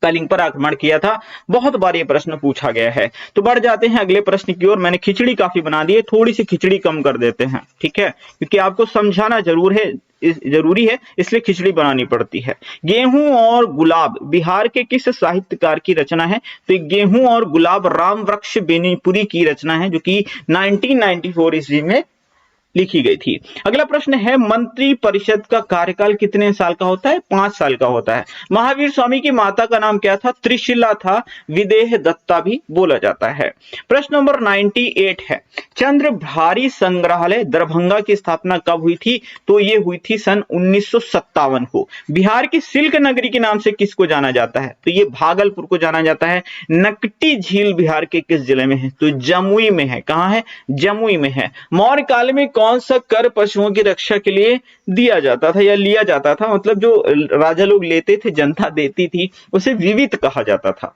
कलिंग पर आक्रमण किया था। बहुत बार ये प्रश्न पूछा गया है। तो बढ़ जाते हैं अगले प्रश्न की ओर। मैंने खिचड़ी काफी बना दी है, थोड़ी सी खिचड़ी कम कर देते हैं। ठीक है, क्योंकि आपको समझाना जरूरी है, इसलिए खिचड़ी बनानी पड़ती है। गेहूं और गुलाब बिहार के किस साहित्यकार की रचना है? तो गेहूं और गुलाब राम वृक्ष बेनीपुरी की रचना है, जो कि 1994 ईस्वी में लिखी गई थी। अगला प्रश्न है, मंत्री परिषद का कार्यकाल कितने साल का होता है? 5 साल का होता है। महावीर स्वामी की माता का नाम क्या था? त्रिशिला था। विदेह दत्ता भी बोला जाता है। प्रश्न नंबर 98 है, चंद्रभारी संग्रहालय दरभंगा की स्थापना कब हुई थी? तो ये हुई थी सन 1957 को। बिहार की सिल्क नगरी के नाम से किसको जाना जाता है? तो ये भागलपुर को जाना जाता है। नकटी झील बिहार के किस जिले में है? तो जमुई में है। कहां है? जमुई में है। मौर्य काल में कौन सा कर पशुओं की रक्षा के लिए दिया जाता था या लिया जाता था? मतलब जो राजा लोग लेते थे, जनता देती थी, उसे विविध कहा जाता था।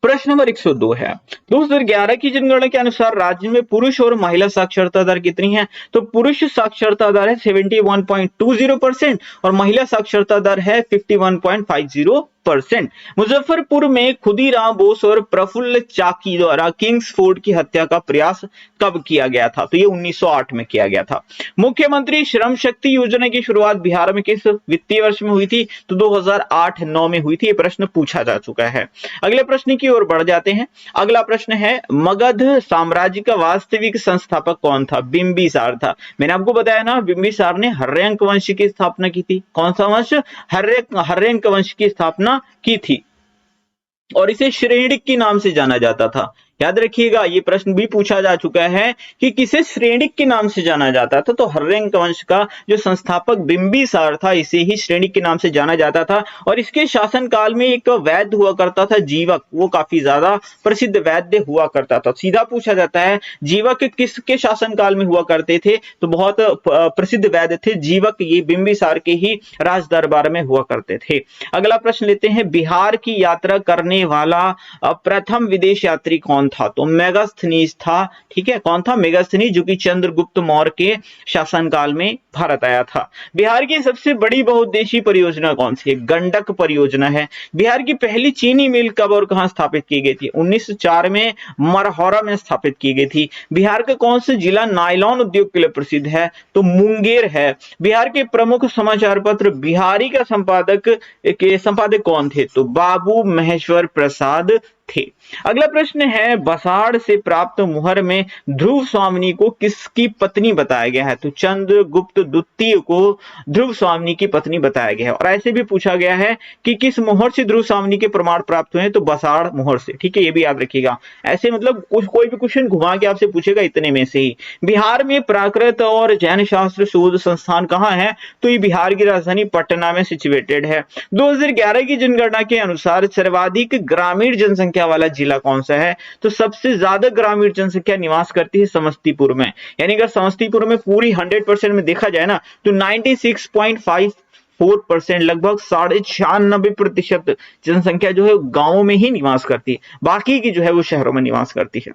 प्रश्न नंबर 102 है, 2011 की जनगणना के अनुसार राज्य में पुरुष और महिला साक्षरता दर कितनी है? तो पुरुष साक्षरता दर है 71.20% और महिला साक्षरता दर है 51.50%। मुजफ्फरपुर में खुदीराम बोस और प्रफुल्ल चाकी द्वारा किंग्सफोर्ड की हत्या का प्रयास कब किया गया था? तो ये 1908 में किया गया था। मुख्यमंत्री श्रम शक्ति योजना की शुरुआत बिहार में किस वित्तीय वर्ष में हुई थी? तो 2008-9 में हुई थी। ये प्रश्न पूछा जा चुका है। अगले प्रश्न की ओर बढ़ जाते हैं। अगला प्रश्न है, मगध साम्राज्य का वास्तविक संस्थापक कौन था? बिंबिसार था। मैंने आपको बताया ना, बिंबिसार ने हर्यंक वंश की स्थापना की थी। कौन सा वंश? हर्यंक वंश की स्थापना की थी और इसे श्रेणिक के नाम से जाना जाता था। याद रखिएगा, ये प्रश्न भी पूछा जा चुका है कि किसे श्रेणिक के नाम से जाना जाता था। तो हर्यंक वंश का जो संस्थापक बिंबिसार था, इसे ही श्रेणिक के नाम से जाना जाता था। और इसके शासनकाल में एक वैद्य हुआ करता था जीवक, वो काफी ज्यादा प्रसिद्ध वैद्य हुआ करता था। सीधा पूछा जाता है जीवक किसके शासनकाल में हुआ करते थे, तो बहुत प्रसिद्ध वैद्य थे जीवक, ये बिंबिसार के ही राज दरबार में हुआ करते थे। अगला प्रश्न लेते हैं, बिहार की यात्रा करने वाला प्रथम विदेश यात्री कौन था? तो मेगास्थनीज था। ठीक है, कौन था? मेगास्थनीज, जो कि चंद्रगुप्त मौर्य के शासनकाल में भारत आया था। बिहार की सबसे बड़ी बहुउद्देशीय परियोजना कौन सी है? गंडक परियोजना है। बिहार की पहली चीनी मिल कब और कहां स्थापित की गई थी? 1904 में मरहौरा में स्थापित की गई थी। बिहार का कौन सा जिला नायलॉन उद्योग के लिए प्रसिद्ध है? तो मुंगेर है। बिहार के प्रमुख समाचार पत्र बिहारी का संपादक कौन थे? तो बाबू महेश्वर प्रसाद थे। अगला प्रश्न है, बसाड़ से प्राप्त मुहर में ध्रुव स्वामिनी को किसकी पत्नी बताया गया है? तो चंद्रगुप्त द्वितीय को ध्रुव स्वामिनी की पत्नी बताया गया है। और ऐसे भी पूछा गया है कि किस मुहर से ध्रुव स्वामिनी के प्रमाण प्राप्त हुए हैं? तो बसाड़ मुहर से। ठीक है, ये भी याद रखिएगा। ऐसे मतलब कोई भी क्वेश्चन घुमा के आपसे पूछेगा इतने में से ही। बिहार में प्राकृत और जैन शास्त्र शोध संस्थान कहाँ है? तो ये बिहार की राजधानी पटना में सिचुएटेड है। 2011 की जनगणना के अनुसार सर्वाधिक ग्रामीण जनसंख्या वाला जिला कौन सा है? तो सबसे ज्यादा ग्रामीण जनसंख्या निवास करती है समस्तीपुर में। यानी अगर समस्तीपुर में पूरी 100% में देखा जाए ना, तो 96.54%, लगभग 96.5% जनसंख्या जो है गांवों में ही निवास करती है, बाकी की जो है वो शहरों में निवास करती है।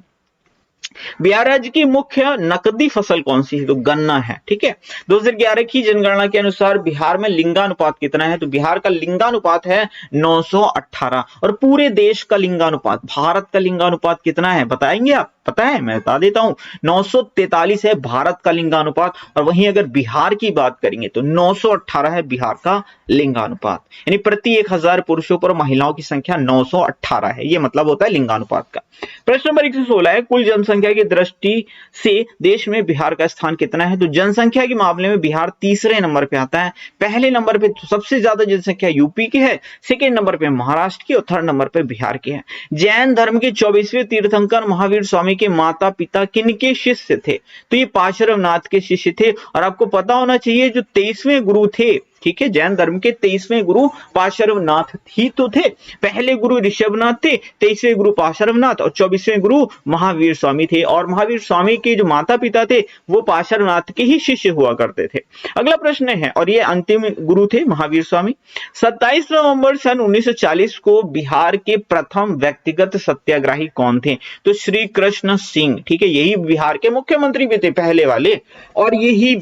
बिहार राज्य की मुख्य नकदी फसल कौन सी है? तो गन्ना है। ठीक है, 2011 की जनगणना के अनुसार बिहार में लिंगानुपात कितना है? तो बिहार का लिंगानुपात है 918। और पूरे देश का लिंगानुपात, भारत का लिंगानुपात कितना है बताएंगे आप? पता है, मैं बता देता हूं, 943 है भारत का लिंगानुपात। और वहीं अगर बिहार की बात करेंगे तो 918 है बिहार का लिंगानुपात। यानी प्रति 1000 पुरुषों पर महिलाओं की संख्या 918 है, ये मतलब होता है लिंगानुपात का। प्रश्न नंबर 116 है, कुल जनसंख्या की दृष्टि से देश में बिहार का स्थान कितना है? तो जनसंख्या के मामले में बिहार तीसरे नंबर पे आता है। पहले नंबर पे सबसे ज्यादा जनसंख्या यूपी की है, सेकेंड नंबर पे महाराष्ट्र की और थर्ड नंबर पे बिहार की है। जैन धर्म के 24वें तीर्थंकर महावीर स्वामी के माता पिता किनके शिष्य थे? तो ये पार्श्वनाथ के शिष्य थे। और आपको पता होना चाहिए जो 23वें गुरु थे, ठीक है, जैन धर्म के 23वें गुरु पार्श्वनाथ ही तो थे। पहले गुरु ऋषभनाथ थे, 23वें गुरु पार्श्वनाथ और 24वें गुरु महावीर स्वामी थे। और महावीर स्वामी के जो माता पिता थे वो पार्श्वनाथ के ही शिष्य हुआ करते थे। अगला प्रश्न है, और ये अंतिम गुरु थे महावीर स्वामी। 27 नवंबर सन 1940 को बिहार के प्रथम व्यक्तिगत सत्याग्रही कौन थे? तो श्री कृष्ण सिंह। ठीक है, यही बिहार के मुख्यमंत्री भी थे पहले वाले, और यही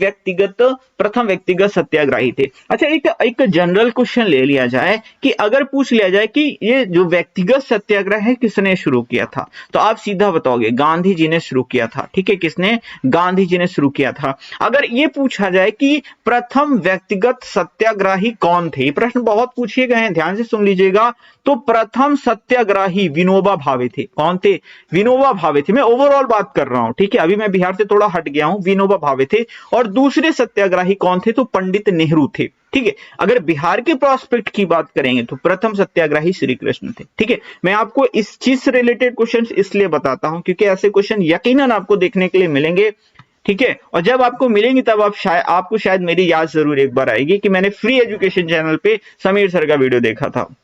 प्रथम व्यक्तिगत सत्याग्रही थे। अच्छा, एक जनरल क्वेश्चन ले लिया जाए कि अगर पूछ लिया जाए कि ये जो व्यक्तिगत सत्याग्रह है किसने शुरू किया था, तो आप सीधा बताओगे गांधी जी ने शुरू किया था। ठीक है, किसने? गांधी जी ने शुरू किया था। अगर ये पूछा जाए कि प्रथम व्यक्तिगत सत्याग्रही कौन थे, प्रश्न बहुत पूछे गए हैं, ध्यान से सुन लीजिएगा। तो प्रथम सत्याग्रही विनोबा भावे थे। कौन थे? विनोबा भावे थे। मैं ओवरऑल बात कर रहा हूं, ठीक है, अभी मैं बिहार से थोड़ा हट गया हूं। विनोबा भावे थे। और दूसरे सत्याग्रही कौन थे? तो पंडित नेहरू थे। ठीक है, अगर बिहार के प्रोस्पेक्ट की बात करेंगे तो प्रथम सत्याग्रही श्री कृष्ण थे। ठीक है, मैं आपको इस चीज से रिलेटेड क्वेश्चन इसलिए बताता हूं क्योंकि ऐसे क्वेश्चन यकीनन आपको देखने के लिए मिलेंगे। ठीक है, और जब आपको मिलेंगे तब आपको शायद मेरी याद जरूर एक बार आएगी कि मैंने फ्री एजुकेशन चैनल पे समीर सर का वीडियो देखा था।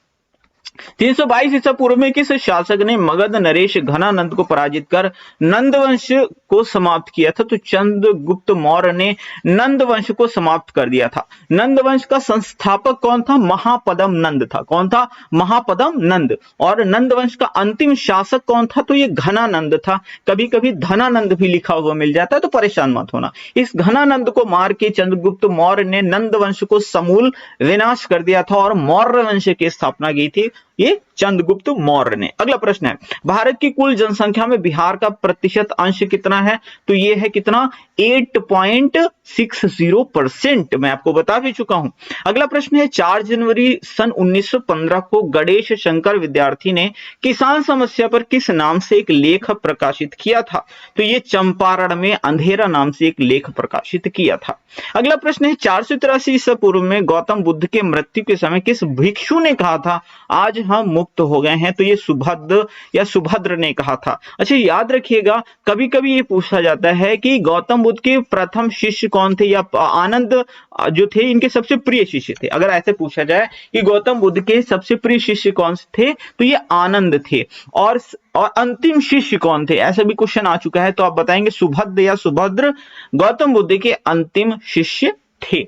322 ईसा पूर्व में किस शासक ने मगध नरेश घनानंद को पराजित कर नंद वंश को समाप्त किया था? तो चंद्रगुप्त मौर्य ने नंद वंश को समाप्त कर दिया था। नंद वंश का संस्थापक कौन था? महापदम नंद था। कौन था? महापदम नंद। और नंद वंश का अंतिम शासक कौन था? तो ये घनानंद था। कभी कभी धनानंद भी लिखा हुआ मिल जाता है, तो परेशान मत होना। इस घनानंद को मार के चंद्रगुप्त मौर्य ने नंद वंश को समूल विनाश कर दिया था और मौर्य वंश की स्थापना की थी ये चंद्रगुप्त मौर्य ने। अगला प्रश्न है, भारत की कुल जनसंख्या में बिहार का प्रतिशत अंश कितना है? तो ये है कितना? 8.60%। मैं आपको बता भी चुका हूं। अगला प्रश्न है, 4 जनवरी सन 1915 को गणेश शंकर विद्यार्थी ने किसान समस्या पर किस नाम से एक लेख प्रकाशित किया था? तो ये चंपारण में अंधेरा नाम से एक लेख प्रकाशित किया था। अगला प्रश्न है, 483 ईसा पूर्व में गौतम बुद्ध के मृत्यु के समय किस भिक्षु ने कहा था, आज हम मुक्त हो गए हैं, तो ये सुभद्र या सुभद्र ने कहा था। अच्छा, याद रखिएगा, कभी कभी ये पूछा जाता है कि गौतम बुद्ध के प्रथम शिष्य कौन थे, या आनंद जो थे इनके सबसे प्रिय शिष्य थे। अगर ऐसे पूछा जाए कि गौतम बुद्ध के सबसे प्रिय शिष्य कौन थे, तो ये आनंद थे। और अंतिम शिष्य कौन थे, ऐसा भी क्वेश्चन आ चुका है, तो आप बताएंगे सुभद्र या सुभद्र गौतम बुद्ध के अंतिम शिष्य थे।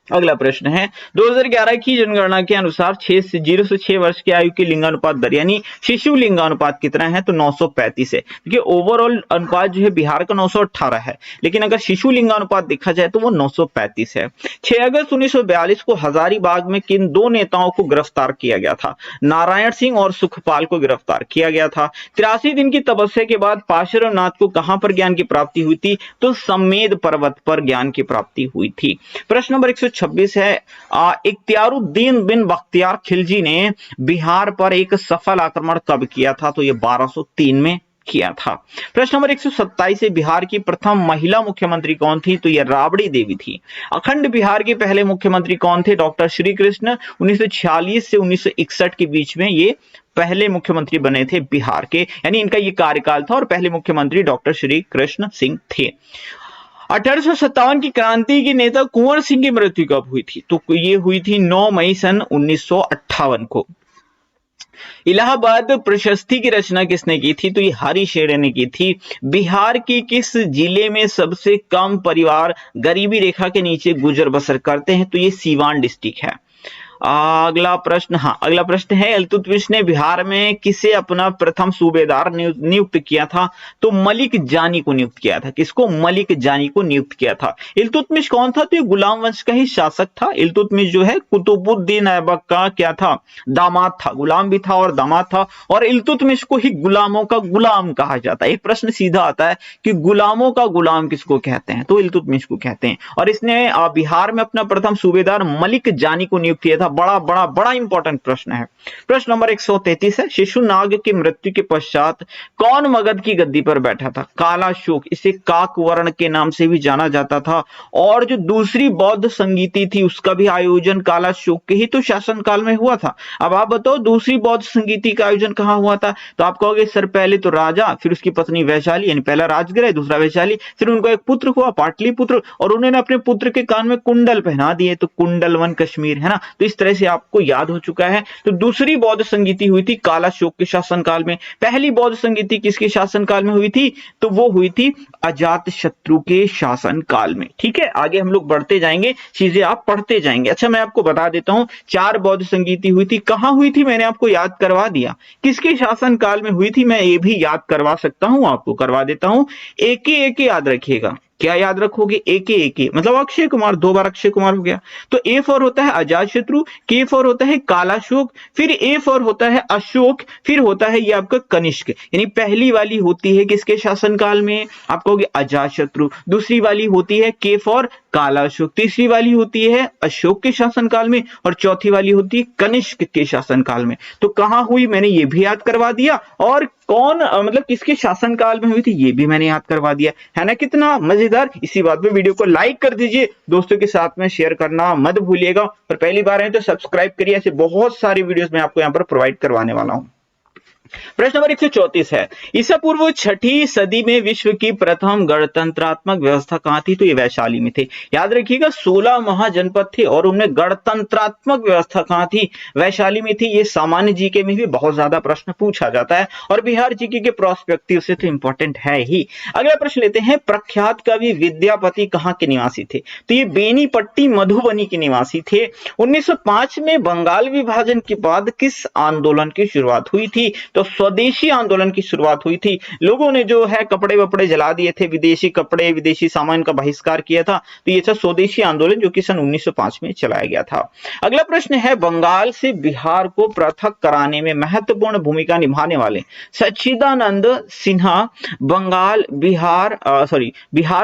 अगला प्रश्न है, 2011 की जनगणना के अनुसार 0 से 6 वर्ष की आयु के लिंगानुपात दर, यानी शिशु लिंगानुपात कितना है, तो 935 है। देखिए ओवरऑल अनुपात जो है बिहार का 918 है, लेकिन अगर शिशु लिंगानुपात देखा जाए तो वो 935 है। 6 अगस्त 1942 को हजारीबाग में किन दो नेताओं को गिरफ्तार किया गया था? नारायण सिंह और सुखपाल को गिरफ्तार किया गया था। 83 दिन की तपस्या के बाद पार्श्वनाथ को कहां पर ज्ञान की प्राप्ति हुई थी? तो समेध पर्वत पर ज्ञान की प्राप्ति हुई थी। प्रश्न नंबर 126 है, इख्तियारुद्दीन बिन बख्तियार खिलजी ने बिहार पर एक सफल आक्रमण कब किया था? तो ये 1203 में किया था। प्रश्न नंबर 127 है, बिहार की प्रथम महिला मुख्यमंत्री कौन थी? तो ये राबड़ी देवी थी। अखंड बिहार के पहले मुख्यमंत्री कौन थे? डॉक्टर श्री कृष्ण। 1946 से 1961 के बीच में ये पहले मुख्यमंत्री बने थे बिहार के, यानी इनका ये कार्यकाल था, और पहले मुख्यमंत्री डॉक्टर श्री कृष्ण सिंह थे। 1857 की क्रांति के नेता कुंवर सिंह की मृत्यु कब हुई थी? तो ये हुई थी 9 मई सन 1958 को। इलाहाबाद प्रशस्ति की रचना किसने की थी? तो ये हरिशेर ने की थी। बिहार की किस जिले में सबसे कम परिवार गरीबी रेखा के नीचे गुजर बसर करते हैं? तो ये सीवान डिस्ट्रिक्ट है। अगला प्रश्न है, इल्तुतमिश ने बिहार में किसे अपना प्रथम सूबेदार नियुक्त किया था? तो मलिक जानी को नियुक्त किया था। किसको? मलिक जानी को नियुक्त किया था। इल्तुतमिश कौन था? तो ये गुलाम वंश का ही शासक था। इल्तुतमिश जो है कुतुबुद्दीन ऐबक का क्या था? दामाद था। गुलाम भी था और दामाद था, और इल्तुतमिश को ही गुलामों का गुलाम कहा जाता है। एक प्रश्न सीधा आता है कि गुलामों का गुलाम किसको कहते हैं? तो इल्तुतमिश को कहते हैं। और इसने बिहार में अपना प्रथम सूबेदार मलिक जानी को नियुक्त किया था। बड़ा इंपॉर्टेंट प्रश्न है। प्रश्न नंबर 133 है, शिशुनाग की मृत्यु के पश्चात कौन मगध की गद्दी पर बैठा था? कालाशोक, इसे काकवर्ण के नाम से भी जाना जाता था। और जो दूसरी बौद्ध संगीति थी उसका भी आयोजन कालाशोक के ही तो शासनकाल में हुआ था। अब आप बताओ दूसरी बौद्ध संगीति का आयोजन कहां हुआ था? तो आप कहोगे सर पहले तो राजा, फिर उसकी पत्नी वैशाली, यानी पहला राजगिर दूसरा वैशाली, फिर उनको एक पुत्र हुआ पाटलिपुत्र, और उन्होंने अपने पुत्र के कान में कुंडल पहना दिए, तो कुंडलवन कश्मीर, है ना। तो इस तरह से आपको याद हो चुका है। तो दूसरी बौद्ध संगीति हुई थी कालाशोक के शासनकाल में। पहली बौद्ध संगीति किसके शासनकाल में हुई थी? तो वो हुई थी अजातशत्रु के शासनकाल में। ठीक है, आगे हम लोग बढ़ते जाएंगे, चीजें आप पढ़ते जाएंगे। अच्छा, मैं आपको बता देता हूं 4 बौद्ध संगीति हुई थी। कहां हुई थी मैंने आपको याद करवा दिया। किसके शासनकाल में हुई थी मैं ये भी याद करवा सकता हूं, आपको करवा देता हूं। एक याद रखिएगा। क्या याद रखोगे? एक मतलब अक्षय कुमार, 2 बार अक्षय कुमार हो गया। तो ए फॉर होता है अजातशत्रु, के फॉर होता है कालाशोक, फिर ए फॉर होता है अशोक, फिर होता है ये आपका कनिष्क। यानी पहली वाली होती है किसके शासनकाल में? आप कहोगे अजातशत्रु। दूसरी वाली होती है के फॉर कालाशोक, तीसरी वाली होती है अशोक के शासनकाल में, और चौथी वाली होती है कनिष्क के शासनकाल में। तो कहां हुई मैंने ये भी याद करवा दिया, और कौन मतलब किसके शासनकाल में हुई थी ये भी मैंने याद करवा दिया, है ना। कितना मजेदार। इसी बात पे वीडियो को लाइक कर दीजिए, दोस्तों के साथ में शेयर करना मत भूलिएगा, और पहली बार है तो सब्सक्राइब करिए। ऐसे बहुत सारे वीडियोस मैं आपको यहाँ पर प्रोवाइड करवाने वाला हूँ। प्रश्न नंबर 134 है, ईसा पूर्व 6ठी सदी में विश्व की प्रथम गणतंत्रात्मक व्यवस्था कहां थी? तो ये वैशाली में थे। याद रखिएगा 16 महाजनपद थे और उनमें गणतंत्रात्मक व्यवस्था कहां थी? वैशाली में थी। ये सामान्य जीके में भी बहुत ज्यादा प्रश्न पूछा जाता है, और बिहार जीके के प्रोस्पेक्टिव से तो इंपॉर्टेंट है ही। अगला प्रश्न लेते हैं, प्रख्यात कवि विद्यापति कहां के निवासी थे? तो ये बेनीपट्टी मधुबनी के निवासी थे। 1905 में बंगाल विभाजन के बाद किस आंदोलन की शुरुआत हुई थी? तो स्वदेशी आंदोलन की शुरुआत हुई थी। लोगों ने जो है कपड़े वपड़े जला दिए थे, विदेशी कपड़े विदेशी सामान का बहिष्कार किया था। तो ये था स्वदेशी आंदोलन, जो कि सन 1905 में चलाया गया था। अगला प्रश्न है, बंगाल से बिहार को पृथक कराने में महत्वपूर्ण भूमिका निभाने वाले सच्चिदानंद सिन्हा बिहार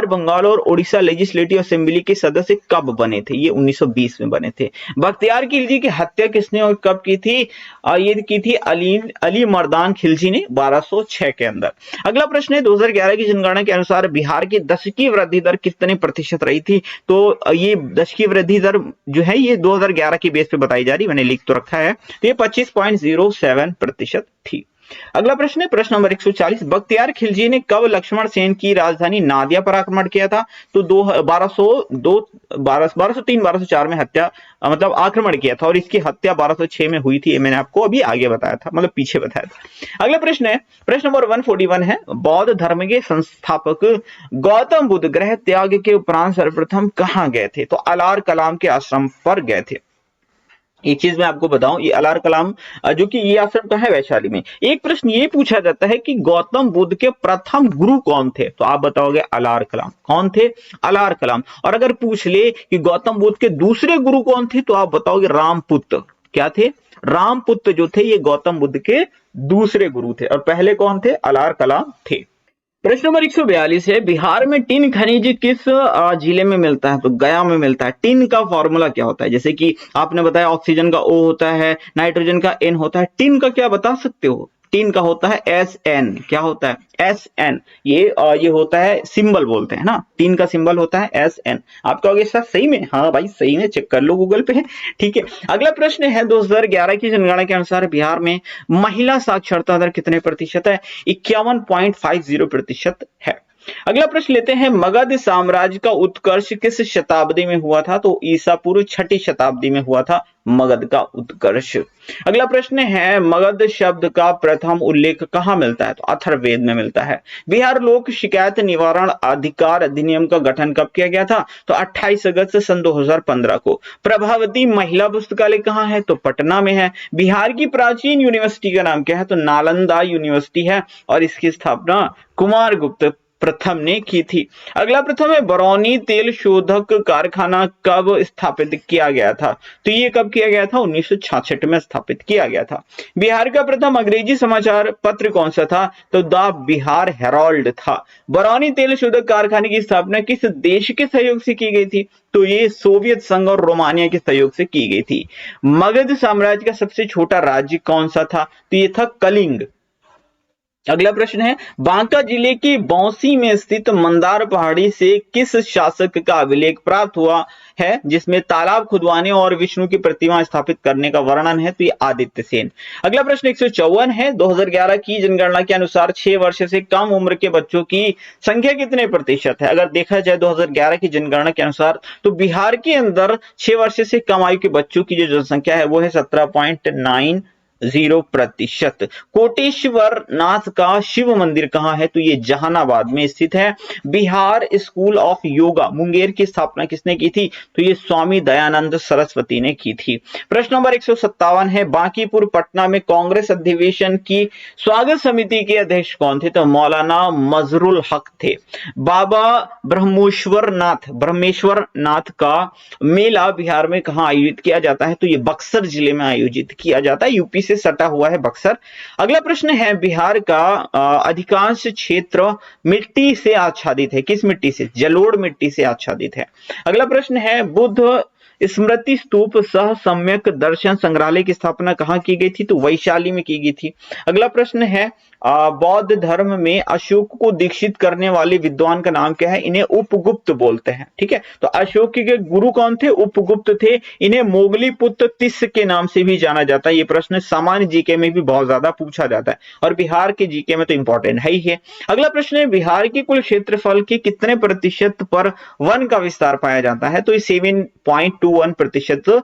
बंगाल और उड़ीसा लेजिस्लेटिव असेंबली के सदस्य कब बने थे? ये 1920 में बने थे। बख्तियार खिलजी की हत्या किसने और कब की थी? ये की थी अली मर्दाना वरदान खिलजी ने 1206 के अंदर। अगला प्रश्न है 2011 की जनगणना के अनुसार बिहार की दशकीय वृद्धि दर कितने प्रतिशत रही थी? तो ये दशकीय वृद्धि दर जो है ये 2011 के बेस पे बताई जा रही, मैंने लिख तो रखा है, तो ये 25.07% थी। अगला प्रश्न है प्रश्न नंबर 140, बख्तियार खिलजी ने कब लक्ष्मण सेन की राजधानी नादिया पर आक्रमण किया था? तो 1203-1204 में हत्या मतलब आक्रमण किया था और इसकी हत्या 1206 में हुई थी, मैंने आपको अभी आगे बताया था, मतलब पीछे बताया था। अगला प्रश्न है प्रश्न नंबर 141 है, बौद्ध धर्म के संस्थापक गौतम बुद्ध गृह त्याग के उपरांत सर्वप्रथम कहां गए थे? तो अलार कलाम के आश्रम पर गए थे। एक चीज मैं आपको बताऊं, ये अलार कलाम जो कि ये आश्रम का है वैशाली में। एक प्रश्न ये पूछा जाता है कि गौतम बुद्ध के प्रथम गुरु कौन थे? तो आप बताओगे अलार कलाम। कौन थे? अलार कलाम। और अगर पूछ ले कि गौतम बुद्ध के दूसरे गुरु कौन थे, तो आप बताओगे रामपुत्र। क्या थे? रामपुत्र जो थे ये गौतम बुद्ध के दूसरे गुरु थे, और पहले कौन थे? अलार कलाम थे। प्रश्न नंबर 142 है, बिहार में टिन खनिज किस जिले में मिलता है? तो गया में मिलता है। टिन का फॉर्मूला क्या होता है? जैसे कि आपने बताया ऑक्सीजन का O होता है, नाइट्रोजन का N होता है, टिन का क्या बता सकते हो? टिन का होता है SN। क्या होता है? SN। ये होता है सिंबल बोलते हैं ना, टिन का सिंबल होता है SN। आप कहोगे सर सही में? हाँ भाई सही में, चेक कर लो गूगल पे। ठीक है, अगला प्रश्न है 2011 की जनगणना के अनुसार बिहार में महिला साक्षरता दर कितने प्रतिशत है? 51.50% है। अगला प्रश्न लेते हैं, मगध साम्राज्य का उत्कर्ष किस शताब्दी में हुआ था? तो ईसा पूर्व 6ठी शताब्दी में हुआ था मगध का उत्कर्ष। अगला प्रश्न है, मगध शब्द का प्रथम उल्लेख कहां मिलता है? तो अथर्ववेद में मिलता है। बिहार लोक शिकायत निवारण अधिकार अधिनियम का गठन कब किया गया था? तो 28 अगस्त सन 2015 को। प्रभावती महिला पुस्तकालय कहां है? तो पटना में है। बिहार की प्राचीन यूनिवर्सिटी का नाम क्या है? तो नालंदा यूनिवर्सिटी है, और इसकी स्थापना कुमारगुप्त प्रथम ने की थी। अगला प्रथम है, बरौनी तेल शोधक कारखाना कब स्थापित किया गया था? तो ये कब किया गया था? 1966 में स्थापित किया गया था। बिहार का प्रथम अंग्रेजी समाचार पत्र कौन सा था? तो द बिहार हेराल्ड था। बरौनी तेल शोधक कारखाने की स्थापना किस देश के सहयोग से की गई थी? तो ये सोवियत संघ और रोमानिया के सहयोग से की गई थी। मगध साम्राज्य का सबसे छोटा राज्य कौन सा था? तो ये था कलिंग। अगला प्रश्न है, बांका जिले की बौंसी में स्थित मंदार पहाड़ी से किस शासक का अभिलेख प्राप्त हुआ है जिसमें तालाब खुदवाने और विष्णु की प्रतिमा स्थापित करने का वर्णन है? तो ये आदित्य सेन। अगला प्रश्न 154 है, 2011 की जनगणना के अनुसार 6 वर्ष से कम उम्र के बच्चों की संख्या कितने प्रतिशत है? अगर देखा जाए 2011 की जनगणना के अनुसार तो बिहार के अंदर 6 वर्ष से कम आयु के बच्चों की जो जनसंख्या है वो है 17.90%। कोटेश्वर नाथ का शिव मंदिर कहां है? तो ये जहानाबाद में स्थित है। बिहार स्कूल ऑफ योगा मुंगेर की स्थापना किसने की थी? तो ये स्वामी दयानंद सरस्वती ने की थी। प्रश्न नंबर 157 है, बांकीपुर पटना में कांग्रेस अधिवेशन की स्वागत समिति के अध्यक्ष कौन थे? तो मौलाना मजरुल हक थे। बाबा ब्रह्मेश्वर नाथ का मेला बिहार में कहां आयोजित किया जाता है? तो ये बक्सर जिले में आयोजित किया जाता है, यूपी से सटा हुआ है बक्सर। अगला प्रश्न है, बिहार का अधिकांश क्षेत्र मिट्टी से आच्छादित है। किस मिट्टी से? जलोढ़ मिट्टी से आच्छादित है। अगला प्रश्न है, बुद्ध स्मृति स्तूप सह सम्यक दर्शन संग्रहालय की स्थापना कहां की गई थी? तो वैशाली में की गई थी। अगला प्रश्न है, बौद्ध धर्म में अशोक को दीक्षित करने वाले विद्वान का नाम क्या है? इन्हें उपगुप्त बोलते हैं। ठीक है, तो अशोक के गुरु कौन थे? उपगुप्त थे। इन्हें मोगली पुत्र तिस्य के नाम से भी जाना जाता है। ये प्रश्न सामान्य जीके में भी बहुत ज्यादा पूछा जाता है, और बिहार के जीके में तो इंपॉर्टेंट है ही है। अगला प्रश्न है, बिहार की कुल क्षेत्रफल के कितने प्रतिशत पर वन का विस्तार पाया जाता है? तो ये 7.21%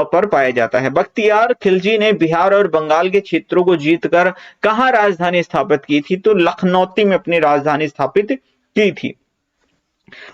पर पाया जाता है। बख्तियार खिलजी ने बिहार और बंगाल के क्षेत्रों को जीतकर कहां राजधानी स्थापित की थी? तो लखनौती में अपनी राजधानी स्थापित की थी।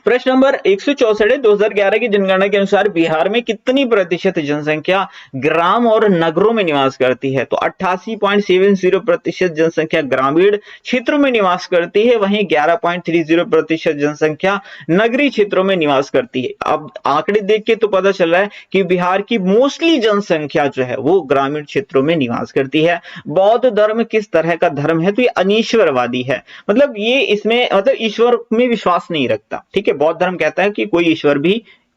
प्रश्न नंबर 164 है, 2011 की जनगणना के अनुसार बिहार में कितनी प्रतिशत जनसंख्या ग्राम और नगरों में निवास करती है? तो 88.70% जनसंख्या ग्रामीण क्षेत्रों में निवास करती है, वहीं 11.30% जनसंख्या नगरीय क्षेत्रों में निवास करती है। अब आंकड़े देख के तो पता चल रहा है कि बिहार की मोस्टली जनसंख्या जो है वो ग्रामीण क्षेत्रों में निवास करती है। बौद्ध धर्म किस तरह का धर्म है? तो ये अनीश्वरवादी है, मतलब ये इसमें मतलब ईश्वर में विश्वास नहीं रखता। ठीक है, बौद्ध धर्म कहता है कि कोई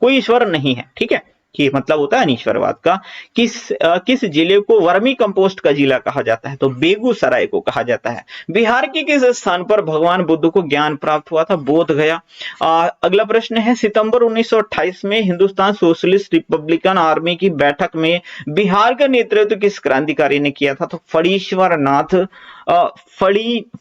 ईश्वर नहीं है। ठीक है, कि मतलब होता है अनीश्वरवाद का। किस जिले को वर्मी कंपोस्ट का जिला कहा जाता है? तो बेगूसराय को कहा जाता है। बिहार के किस स्थान पर भगवान बुद्ध को ज्ञान प्राप्त हुआ था? बोध गया। अगला प्रश्न है, सितंबर 1928 में हिंदुस्तान सोशलिस्ट रिपब्लिकन आर्मी की बैठक में बिहार का नेतृत्व किस क्रांतिकारी ने किया था? तो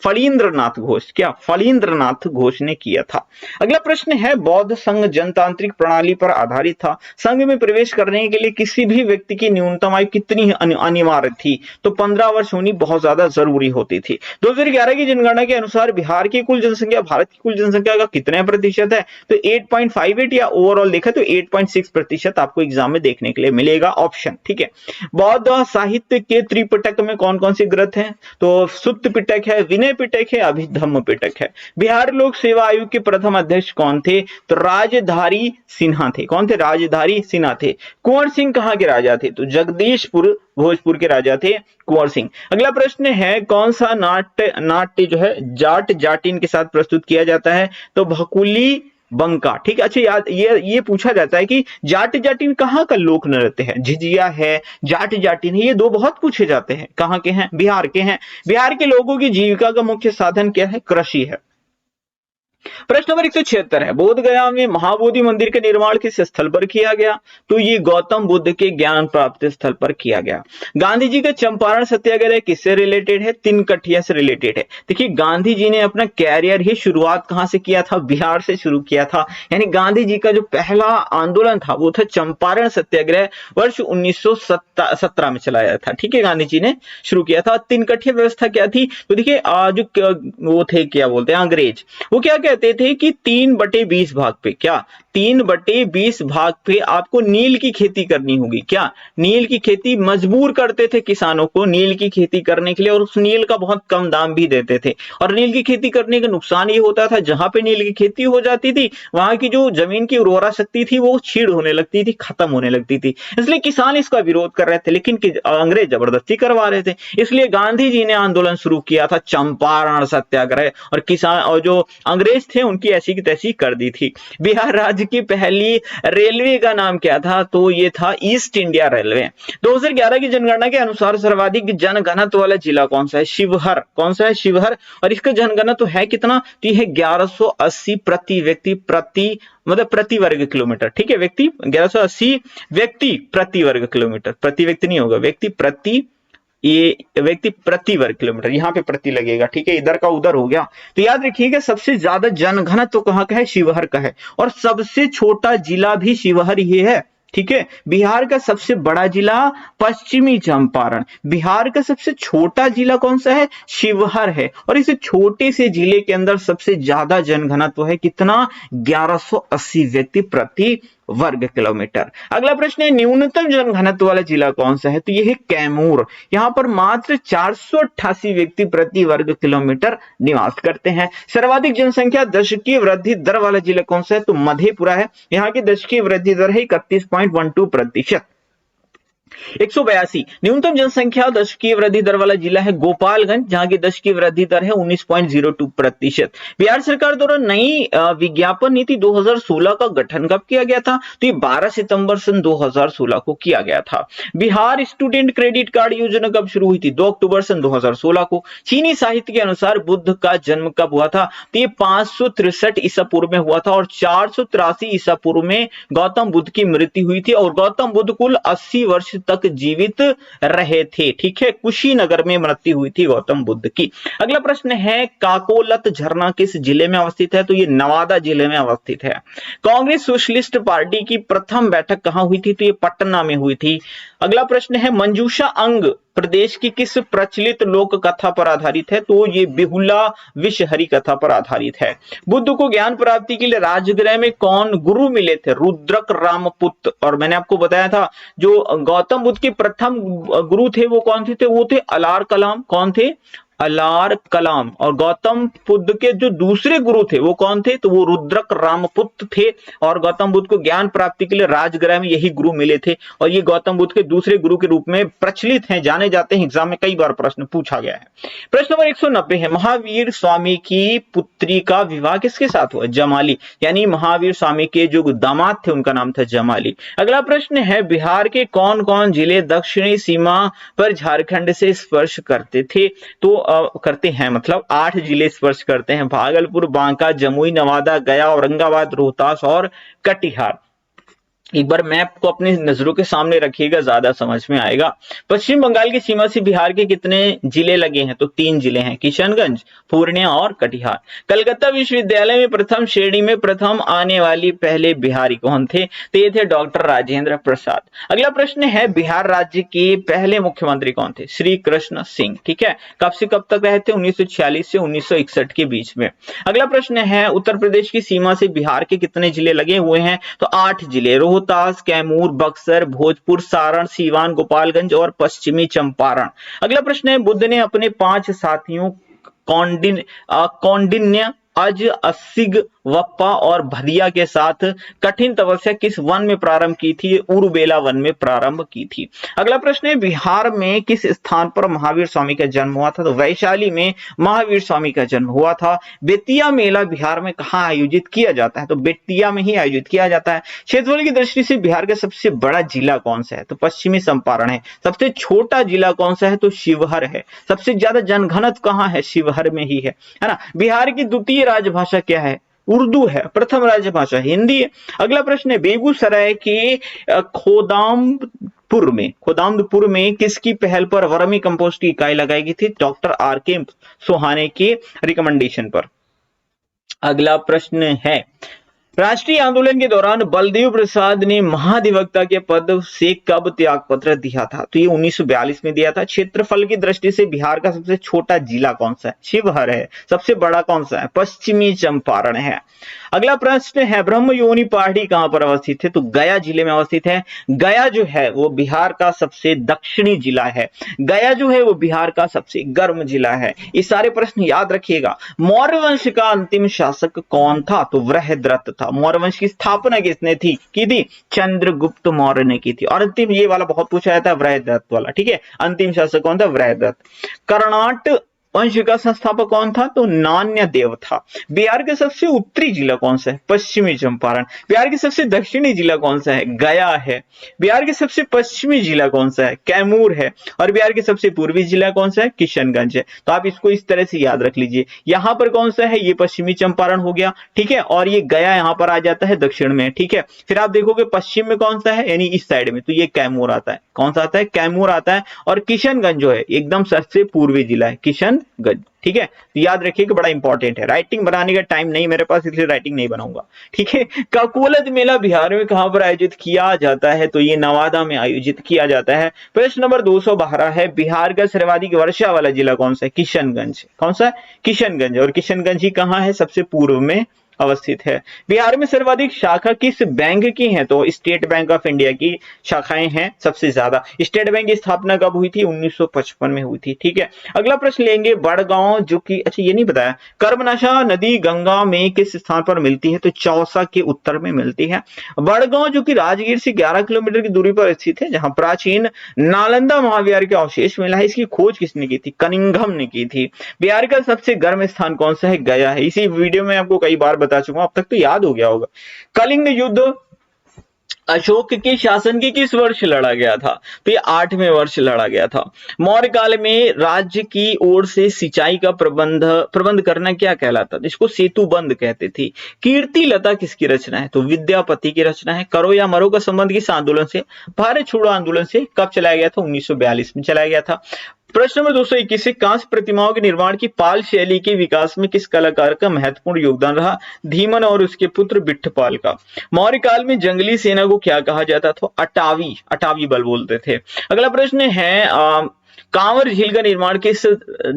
फणींद्रनाथ घोष। क्या? फणींद्रनाथ घोष ने किया था। अगला प्रश्न है, बौद्ध संघ जनतांत्रिक प्रणाली पर आधारित था। संघ में प्रवेश करने के लिए किसी भी व्यक्ति की न्यूनतम आयु कितनी अनिवार्य थी? तो 15 वर्ष होनी बहुत ज्यादा जरूरी होती थी। 2011 की जनगणना के अनुसार बिहार की कुल जनसंख्या भारत की कुल जनसंख्या का कितने प्रतिशत है? तो 8.58, या ओवरऑल देखा तो 8.6% आपको एग्जाम में देखने के लिए मिलेगा ऑप्शन। ठीक है। बौद्ध साहित्य के त्रिपिटक में कौन कौन से ग्रंथ हैं? तो सुत्त पिटक है, विनय पिटक है, अभिधम्म पिटक है। बिहार लोक सेवा आयोग के प्रथम अध्यक्ष कौन थे? तो राजधारी सिन्हा थे। कौन थे? राजधारी सिन्हा थे। कुंवर सिंह कहां के राजा थे? तो जगदीशपुर भोजपुर के राजा थे कुंवर सिंह। अगला प्रश्न है, कौन सा नाट्य जो है जाट जाटिन के साथ प्रस्तुत किया जाता है? तो भकुली बंका। ठीक है। अच्छा, याद ये पूछा जाता है कि जाट जाटिन कहाँ का लोक नृत्य है? झिझिया है, जाट जाटिन है, ये दो बहुत पूछे जाते हैं। कहाँ के हैं? बिहार के हैं। बिहार के लोगों की जीविका का मुख्य साधन क्या है? कृषि है। प्रश्न नंबर 176 है, बोध गया में महाबोधि मंदिर का निर्माण किस स्थल पर किया गया? तो ये गौतम बुद्ध के ज्ञान प्राप्त स्थल पर किया गया। गांधी जी का चंपारण सत्याग्रह किससे रिलेटेड है? तिनकठिया से रिलेटेड है। देखिए, गांधी जी ने अपना कैरियर ही शुरुआत कहां से किया था? बिहार से शुरू किया था। यानी गांधी जी का जो पहला आंदोलन था वो था चंपारण सत्याग्रह, वर्ष 1917 में चलाया था। ठीक है, गांधी जी ने शुरू किया था। तिनकठिया व्यवस्था क्या थी? तो देखिए, जो वो थे, क्या बोलते हैं, अंग्रेज, वो क्या कहते थे कि 3/20 भाग पे, क्या 3/20 भाग पे आपको नील की खेती करनी होगी। क्या? नील की खेती मजबूर करते थे किसानों को नील की खेती करने के लिए, और उस नील का बहुत कम दाम भी देते थे। और नील की खेती करने का नुकसान ये होता था, जहां पे नील की खेती हो जाती थी वहां की जो जमीन की उर्वरा शक्ति थी वो छीड़ होने लगती थी, खत्म होने लगती थी। इसलिए किसान इसका विरोध कर रहे थे, लेकिन अंग्रेज जबरदस्ती करवा रहे थे। इसलिए गांधी जी ने आंदोलन शुरू किया था, चंपारण सत्याग्रह, और किसान और जो अंग्रेज थे उनकी ऐसी की तैसी कर दी थी। बिहार राज्य की पहली रेलवे का नाम क्या था? तो ये था ईस्ट इंडिया रेलवे। 2011 की जनगणना के अनुसार सर्वाधिक जनघनत्व वाला जिला कौन सा है? शिवहर। कौन सा है? शिवहर। और इसका जनघनत्व है कितना? तो ये है 1180 प्रति व्यक्ति प्रति वर्ग किलोमीटर। ठीक है, व्यक्ति 1180 व्यक्ति प्रति वर्ग किलोमीटर। प्रति व्यक्ति नहीं होगा, व्यक्ति प्रति वर्ग किलोमीटर, यहाँ पे प्रति लगेगा। ठीक है, इधर का उधर हो गया। तो याद रखिएगा, सबसे ज्यादा जनघनत्व कहाँ का है? शिवहर का है। और सबसे छोटा जिला भी शिवहर ही है। ठीक है, बिहार का सबसे बड़ा जिला पश्चिमी चंपारण, बिहार का सबसे छोटा जिला कौन सा है? शिवहर है। और इस छोटे से जिले के अंदर सबसे ज्यादा जनघनत्व है कितना? 1180 व्यक्ति प्रति वर्ग किलोमीटर। अगला प्रश्न है, न्यूनतम जनघनत्व वाला जिला कौन सा है? तो यह है कैमूर। यहां पर मात्र 488 व्यक्ति प्रति वर्ग किलोमीटर निवास करते हैं। सर्वाधिक जनसंख्या दशकीय वृद्धि दर वाला जिला कौन सा है? तो मधेपुरा है। यहाँ की दशकीय वृद्धि दर है 31.12%। 182 न्यूनतम जनसंख्या दशकीय वृद्धि दर वाला जिला है गोपालगंज, जहां की दशकीय वृद्धि दर है 19.02%। बिहार सरकार द्वारा नई विज्ञापन नीति 2016 का गठन कब किया गया था? तो ये 12 सितंबर सन 2016 को किया गया था। बिहार स्टूडेंट क्रेडिट कार्ड योजना कब शुरू हुई थी? 2 अक्टूबर सन 2016 को। चीनी साहित्य के अनुसार बुद्ध का जन्म कब हुआ था? तो ये 563 ईसा पूर्व में हुआ था, और 483 ईसा पूर्व में गौतम बुद्ध की मृत्यु हुई थी, और गौतम बुद्ध कुल 80 वर्ष तक जीवित रहे थे। ठीक है, कुशीनगर में मृत्यु हुई थी गौतम बुद्ध की। अगला प्रश्न है, काकोलत झरना किस जिले में अवस्थित है? तो ये नवादा जिले में अवस्थित है। कांग्रेस सोशलिस्ट पार्टी की प्रथम बैठक कहां हुई थी? तो ये पटना में हुई थी। अगला प्रश्न है, मंजूषा अंग प्रदेश की किस प्रचलित लोक कथा पर आधारित है? तो ये बिहुला विषहरी कथा पर आधारित है। बुद्ध को ज्ञान प्राप्ति के लिए राजगृह में कौन गुरु मिले थे? रुद्रक रामपुत्र। और मैंने आपको बताया था जो गौतम बुद्ध के प्रथम गुरु थे वो कौन थे? वो थे अलार कलाम। कौन थे? अलार कलाम। और गौतम बुद्ध के जो दूसरे गुरु थे वो कौन थे? तो वो रुद्रक रामपुत्र थे। और गौतम बुद्ध को ज्ञान प्राप्ति के लिए राजगृह में यही गुरु मिले थे, और ये गौतम बुद्ध के दूसरे गुरु के रूप में प्रचलित हैं, जाने जाते हैं। एग्जाम में कई बार प्रश्न पूछा गया है। प्रश्न नंबर 190 है, महावीर स्वामी की पुत्री का विवाह किसके साथ हुआ? जमाली, यानी महावीर स्वामी के जो दामाद थे उनका नाम था जमाली। अगला प्रश्न है, बिहार के कौन कौन जिले दक्षिणी सीमा पर झारखंड से स्पर्श करते थे? तो करते हैं, मतलब 8 जिले स्पर्श करते हैं, भागलपुर, बांका, जमुई, नवादा, गया, औरंगाबाद, रोहतास और कटिहार। एक बार मैप को अपनी नजरों के सामने रखिएगा, ज्यादा समझ में आएगा। पश्चिम बंगाल की सीमा से बिहार के कितने जिले लगे हैं? तो 3 जिले हैं, किशनगंज, पूर्णिया और कटिहार। कलकत्ता विश्वविद्यालय में प्रथम श्रेणी में प्रथम आने वाली पहले बिहारी कौन थे? तो ये थे डॉक्टर राजेंद्र प्रसाद। अगला प्रश्न है, बिहार राज्य के पहले मुख्यमंत्री कौन थे? श्री कृष्ण सिंह। ठीक है, कब से कब तक रहे थे? 1946 से 1961 के बीच में। अगला प्रश्न है, उत्तर प्रदेश की सीमा से बिहार के कितने जिले लगे हुए हैं? तो 8 जिले, रोहतास, कैमूर, बक्सर, भोजपुर, सारण, सीवान, गोपालगंज और पश्चिमी चंपारण। अगला प्रश्न है, बुद्ध ने अपने 5 साथियों कौंडिन्य, अज, असिग, वप्पा और भदिया के साथ कठिन तपस्या किस वन में प्रारंभ की थी? उरुबेला वन में प्रारंभ की थी। अगला प्रश्न है, बिहार में किस स्थान पर महावीर स्वामी का जन्म हुआ था? तो वैशाली में महावीर स्वामी का जन्म हुआ था। बेतिया मेला बिहार में कहां आयोजित किया जाता है? तो बेतिया में ही आयोजित किया जाता है। क्षेत्रफल की दृष्टि से बिहार का सबसे बड़ा जिला कौन सा है? तो पश्चिमी चंपारण है। सबसे छोटा जिला कौन सा है? तो शिवहर है। सबसे ज्यादा जनघनत्व कहां है? शिवहर में ही है ना। बिहार की द्वितीय राजभाषा क्या है? उर्दू है। प्रथम राजभाषा हिंदी है। अगला प्रश्न है, बेगूसराय के खोदामपुर में किसकी पहल पर वर्मी कंपोस्ट की इकाई लगाई गई थी? Doctor R K. सोहाने के रिकमेंडेशन पर। अगला प्रश्न है, राष्ट्रीय आंदोलन के दौरान बलदेव प्रसाद ने महाधिवक्ता के पद से कब त्यागपत्र दिया था? तो ये 1942 में दिया था। क्षेत्रफल की दृष्टि से बिहार का सबसे छोटा जिला कौन सा है? शिवहर है। सबसे बड़ा कौन सा है? पश्चिमी चंपारण है। अगला प्रश्न है, ब्रह्मयोनी पहाड़ी कहां पर अवस्थित है? तो गया जिले में अवस्थित है। गया जो है वो बिहार का सबसे दक्षिणी जिला है। गया जो है वो बिहार का सबसे गर्म जिला है। ये सारे प्रश्न याद रखिएगा। मौर्य वंश का अंतिम शासक कौन था? तो वृहद्रथ था। मौर्य वंश की स्थापना किसने की थी? चंद्रगुप्त मौर्य ने की थी। और अंतिम, ये वाला बहुत पूछा जाता है, वृहद्रथ वाला। ठीक है, अंतिम शासक कौन था? वृहद्रथ। कर्णाट वंश का संस्थापक कौन था? तो नान्यदेव था। बिहार का सबसे उत्तरी जिला कौन सा है? पश्चिमी चंपारण। बिहार के सबसे दक्षिणी जिला कौन सा है? गया है। बिहार के सबसे पश्चिमी जिला कौन सा है? कैमूर है। और बिहार के सबसे पूर्वी जिला कौन सा है? किशनगंज है। तो आप इसको इस तरह से याद रख लीजिए। यहां पर कौन सा है? ये पश्चिमी चंपारण हो गया। ठीक है, और ये गया यहां पर आ जाता है दक्षिण में। ठीक है, फिर आप देखोगे पश्चिम में कौन सा है, यानी इस साइड में, तो ये कैमूर आता है। कौन सा आता है? कैमूर आता है। और किशनगंज जो है एकदम सबसे पूर्वी जिला है, किशनगंज। ठीक है, तो याद रखिए कि बड़ा इंपॉर्टेंट है। राइटिंग बनाने का टाइम नहीं मेरे पास, इसलिए राइटिंग नहीं बनाऊंगा। ठीक है, काकोलद मेला बिहार में कहां पर आयोजित किया जाता है? तो ये नवादा में आयोजित किया जाता है। प्रश्न नंबर 212 है, बिहार का सर्वाधिक वर्षा वाला जिला कौन सा है? किशनगंज। कौन सा? किशनगंज। और किशनगंज ही कहां है? सबसे पूर्व में अवस्थित है। बिहार में सर्वाधिक शाखा किस बैंक की है? तो स्टेट बैंक ऑफ इंडिया की शाखाएं हैं सबसे ज्यादा। स्टेट बैंक की स्थापना कब हुई थी? 1955 में हुई थी। ठीक है, अगला प्रश्न लेंगे, बड़गांव जो कि, अच्छा ये नहीं बताया, कर्मनाशा नदी गंगा में किस स्थान पर मिलती है? तो चौसा के उत्तर में मिलती है। बड़गांव जो कि राजगीर से 11 किलोमीटर की दूरी पर स्थित है, जहां प्राचीन नालंदा महाविहार के अवशेष मिला है। इसकी खोज किसने की थी? कनिंघम ने की थी। बिहार का सबसे गर्म स्थान कौन सा है? गया है। इसी वीडियो में आपको कई बार बता चुका हूं, अब तक तो याद हो गया होगा। कलिंग युद्ध अशोक के शासन के किस वर्ष लड़ा गया था? तो ये 8वें वर्ष लड़ा गया था। मौर्य काल में राज्य की ओर से सिंचाई का प्रबंध करना क्या कहलाता था? इसको सेतु बंद कहते थे। कीर्ति लता किसकी रचना है? तो विद्यापति की रचना है। करो या मरो का संबंध किस आंदोलन से? भारत छोड़ो आंदोलन से। कब चलाया गया था? 1942 में चलाया गया था। प्रश्न नंबर 221, कांस्य प्रतिमाओं के निर्माण की पाल शैली के विकास में किस कलाकार का महत्वपूर्ण योगदान रहा? धीमन और उसके पुत्र बिट्ठपाल का। मौर्य काल में जंगली सेना को क्या कहा जाता था? अटावी बल बोलते थे। अगला प्रश्न है, कांवर झील का निर्माण किस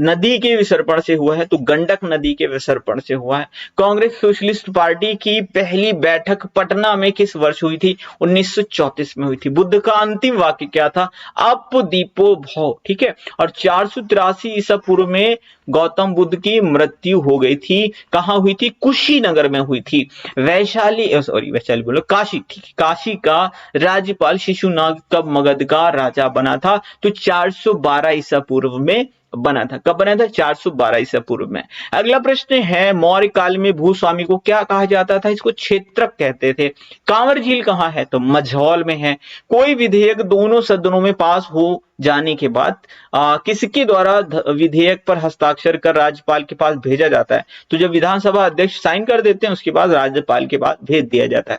नदी के विसर्पण से हुआ है? तो गंडक नदी के विसर्पण से हुआ है। कांग्रेस सोशलिस्ट पार्टी की पहली बैठक पटना में किस वर्ष हुई थी? 1934 में हुई थी। बुद्ध का अंतिम वाक्य क्या था? अप दीपो भव, ठीक है। और 483 ईसा पूर्व में गौतम बुद्ध की मृत्यु हो गई थी। कहां हुई थी? कुशीनगर में हुई थी। वैशाली बोलो, काशी, ठीक है। काशी का राज्यपाल शिशुनाग कब मगध का राजा बना था? तो 412 ईसा पूर्व में बना था। कब बना था? 412 ईसा पूर्व में। अगला प्रश्न है, मौर्य काल में भूस्वामी को क्या कहा जाता था? इसको क्षेत्रक कहते थे। कांवर झील कहां है? तो मझौल में है। कोई विधेयक दोनों सदनों में पास हो जाने के बाद किसके द्वारा विधेयक पर हस्ताक्षर कर राज्यपाल के पास भेजा जाता है? तो जब विधानसभा अध्यक्ष साइन कर देते हैं उसके बाद राज्यपाल के पास भेज दिया जाता है।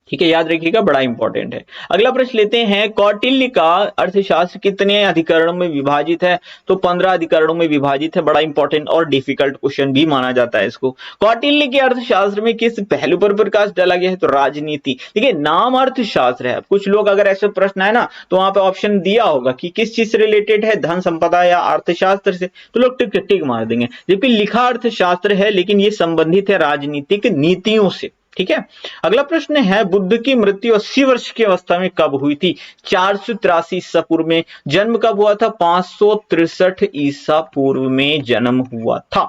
ठीक है, याद रखिएगा, बड़ा इंपॉर्टेंट है। अगला प्रश्न लेते हैं, कौटिल्य का अर्थशास्त्र कितने अधिकरणों में विभाजित है? तो 15 अधिकरणों में विभाजित है। बड़ा इंपॉर्टेंट और डिफिकल्ट क्वेश्चन भी माना जाता है इसको। कौटिल्य के अर्थशास्त्र में किस पहलू पर प्रकाश डाला गया है? तो राजनीति। देखिए, नाम अर्थशास्त्र है। कुछ लोग अगर ऐसे प्रश्न है ना तो वहां पे ऑप्शन दिया होगा कि किस चीज से रिलेटेड है, धन संपदा या अर्थशास्त्र से, तो लोग टिक टिक मार देंगे। जबकि लिखा अर्थशास्त्र है लेकिन ये संबंधित है राजनीतिक नीतियों से। ठीक है। अगला प्रश्न है, बुद्ध की मृत्यु 80 वर्ष की अवस्था में कब हुई थी? 483 ईसा पूर्व में। जन्म कब हुआ था? 563 ईसा पूर्व में जन्म हुआ था।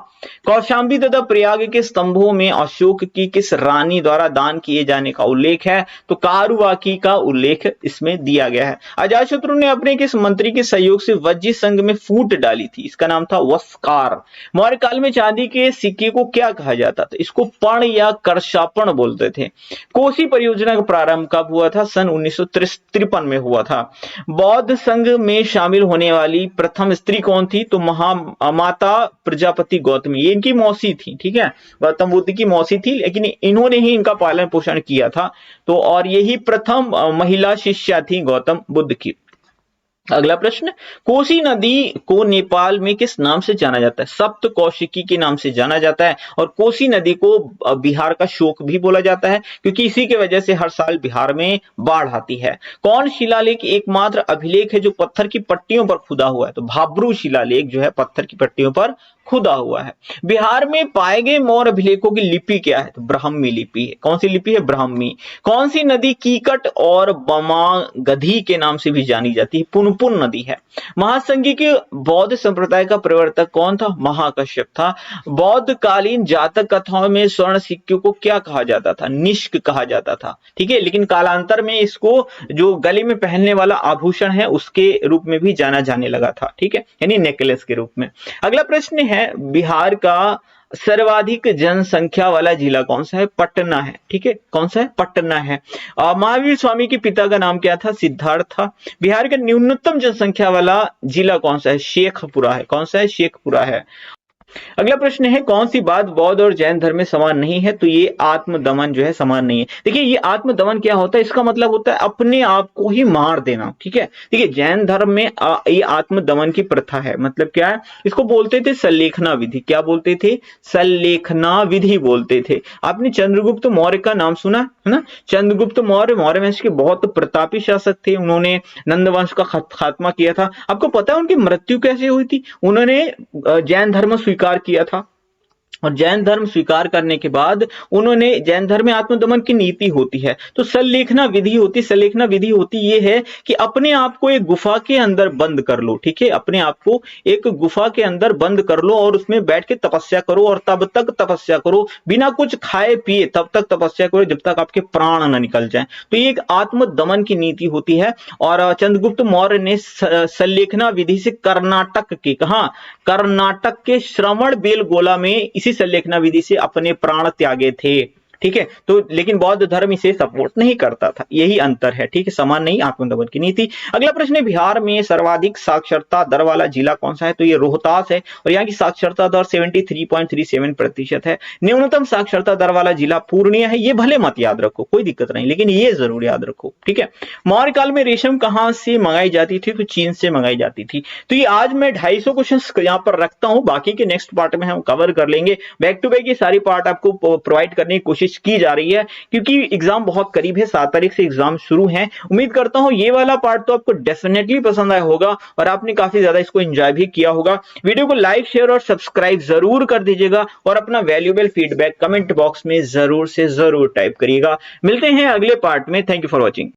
कौशाम्बी तथा प्रयाग के स्तंभों में अशोक की किस रानी द्वारा दान किए जाने का उल्लेख है? तो कारुवाकी का उल्लेख इसमें दिया गया है। अजातशत्रु ने अपने किस मंत्री के सहयोग से वज्जी संघ में फूट डाली थी? इसका नाम था वस्कार। मौर्य काल में चांदी के सिक्के को क्या कहा जाता था? इसको पण या करशापण बोलते थे। कोसी परियोजना का प्रारंभ कब हुआ था? सन 1953 में हुआ था। बौद्ध संघ में शामिल होने वाली प्रथम स्त्री कौन थी? तो माता प्रजापति गौतमी। ये इनकी मौसी थी। ठीक है, गौतम बुद्ध की मौसी थी, लेकिन इन्होंने ही इनका पालन पोषण किया था। तो और यही प्रथम महिला शिष्या थी गौतम बुद्ध की। अगला प्रश्न, कोसी नदी को नेपाल में किस नाम से जाना जाता है? सप्त कौशिकी के नाम से जाना जाता है। और कोसी नदी को बिहार का शोक भी बोला जाता है क्योंकि इसी की वजह से हर साल बिहार में बाढ़ आती है। कौन शिलालेख एकमात्र अभिलेख है जो पत्थर की पट्टियों पर खुदा हुआ है? तो भाब्रू शिलालेख जो है पत्थर की पट्टियों पर खुदा हुआ है। बिहार में पाए गए मौर्य अभिलेखों की लिपि क्या है? तो ब्राह्मी लिपि है। कौन सी लिपि है? ब्राह्मी। कौन सी नदी कीकट और बमागधी के नाम से भी जानी जाती है? पुनपुन नदी है। महासंघी के बौद्ध संप्रदाय का प्रवर्तक कौन था? महाकश्यप था। बौद्ध कालीन जातक कथाओं में स्वर्ण सिक्कों को क्या कहा जाता था? निष्क कहा जाता था। ठीक है, लेकिन कालांतर में इसको जो गले में पहनने वाला आभूषण है उसके रूप में भी जाना जाने लगा था। ठीक है, यानी नेकलेस के रूप में। अगला प्रश्न है, बिहार का सर्वाधिक जनसंख्या वाला जिला कौन सा है? पटना है। ठीक है, कौन सा है? पटना है। महावीर स्वामी के पिता का नाम क्या था? सिद्धार्थ था। बिहार का न्यूनतम जनसंख्या वाला जिला कौन सा है? शेखपुरा है। कौन सा है? शेखपुरा है। अगला प्रश्न है, कौन सी बात बौद्ध और जैन धर्म में समान नहीं है? तो ये आत्मदमन जो है समान नहीं है। देखिए, ये आत्मदमन क्या होता है? इसका मतलब होता है अपने आप को ही मार देना। ठीक है, देखिए जैन धर्म में ये आत्मदमन की प्रथा है। मतलब क्या है? इसको बोलते थे सल्लेखना विधि। क्या बोलते थे? सल्लेखना विधि बोलते थे। आपने चंद्रगुप्त मौर्य का नाम सुना है ना? चंद्रगुप्त मौर्य मौर्य वंश के बहुत प्रतापी शासक थे। उन्होंने नंद वंश का खात्मा किया था। आपको पता है उनकी मृत्यु कैसे हुई थी? उन्होंने जैन धर्म स्वीकार किया था और जैन धर्म स्वीकार करने के बाद उन्होंने, जैन धर्म में आत्मदमन की नीति होती है तो सल्लेखना विधि होती। सल्लेखना विधि होती ये है कि अपने आप को एक गुफा के अंदर बंद कर लो। ठीक है, अपने आप को एक गुफा के अंदर बंद कर लो और उसमें बैठ के तपस्या करो और तब तक तपस्या करो, बिना कुछ खाए पिए तब तक तपस्या करो जब तक आपके प्राण न निकल जाए। तो ये एक आत्मदमन की नीति होती है। और चंद्रगुप्त मौर्य ने सल्लेखना विधि से कर्नाटक के, कहा? कर्नाटक के श्रवण बेलगोला में इसी सल्लेखना विधि से अपने प्राण त्यागे थे। ठीक है, तो लेकिन बौद्ध धर्म इसे सपोर्ट नहीं करता था। यही अंतर है। ठीक है, समान नहीं, आत्मदमन की नीति। अगला प्रश्न है, बिहार में सर्वाधिक साक्षरता दर वाला जिला कौन सा है? तो ये रोहतास है और यहाँ की साक्षरता दर 73.37% है। न्यूनतम साक्षरता दर वाला जिला पूर्णिया है। ये भले मत याद रखो, कोई दिक्कत नहीं, लेकिन ये जरूर याद रखो। ठीक है, मौर्य काल में रेशम कहां से मंगाई जाती थी? तो चीन से मंगाई जाती थी। तो ये आज मैं 250 क्वेश्चन यहाँ पर रखता हूं, बाकी के नेक्स्ट पार्ट में हम कवर कर लेंगे। बैक टू बैक ये सारी पार्ट आपको प्रोवाइड करने की कोशिश कोशिश की जा रही है, क्योंकि एग्जाम बहुत करीब है, 7 तारीख से एग्जाम शुरू है। उम्मीद करता हूं ये वाला पार्ट तो आपको डेफिनेटली पसंद आया होगा और आपने काफी ज्यादा इसको एंजॉय भी किया होगा। वीडियो को लाइक, शेयर और सब्सक्राइब जरूर कर दीजिएगा और अपना वैल्यूएबल फीडबैक कमेंट बॉक्स में जरूर से जरूर टाइप करिएगा। मिलते हैं अगले पार्ट में। Thank you for watching.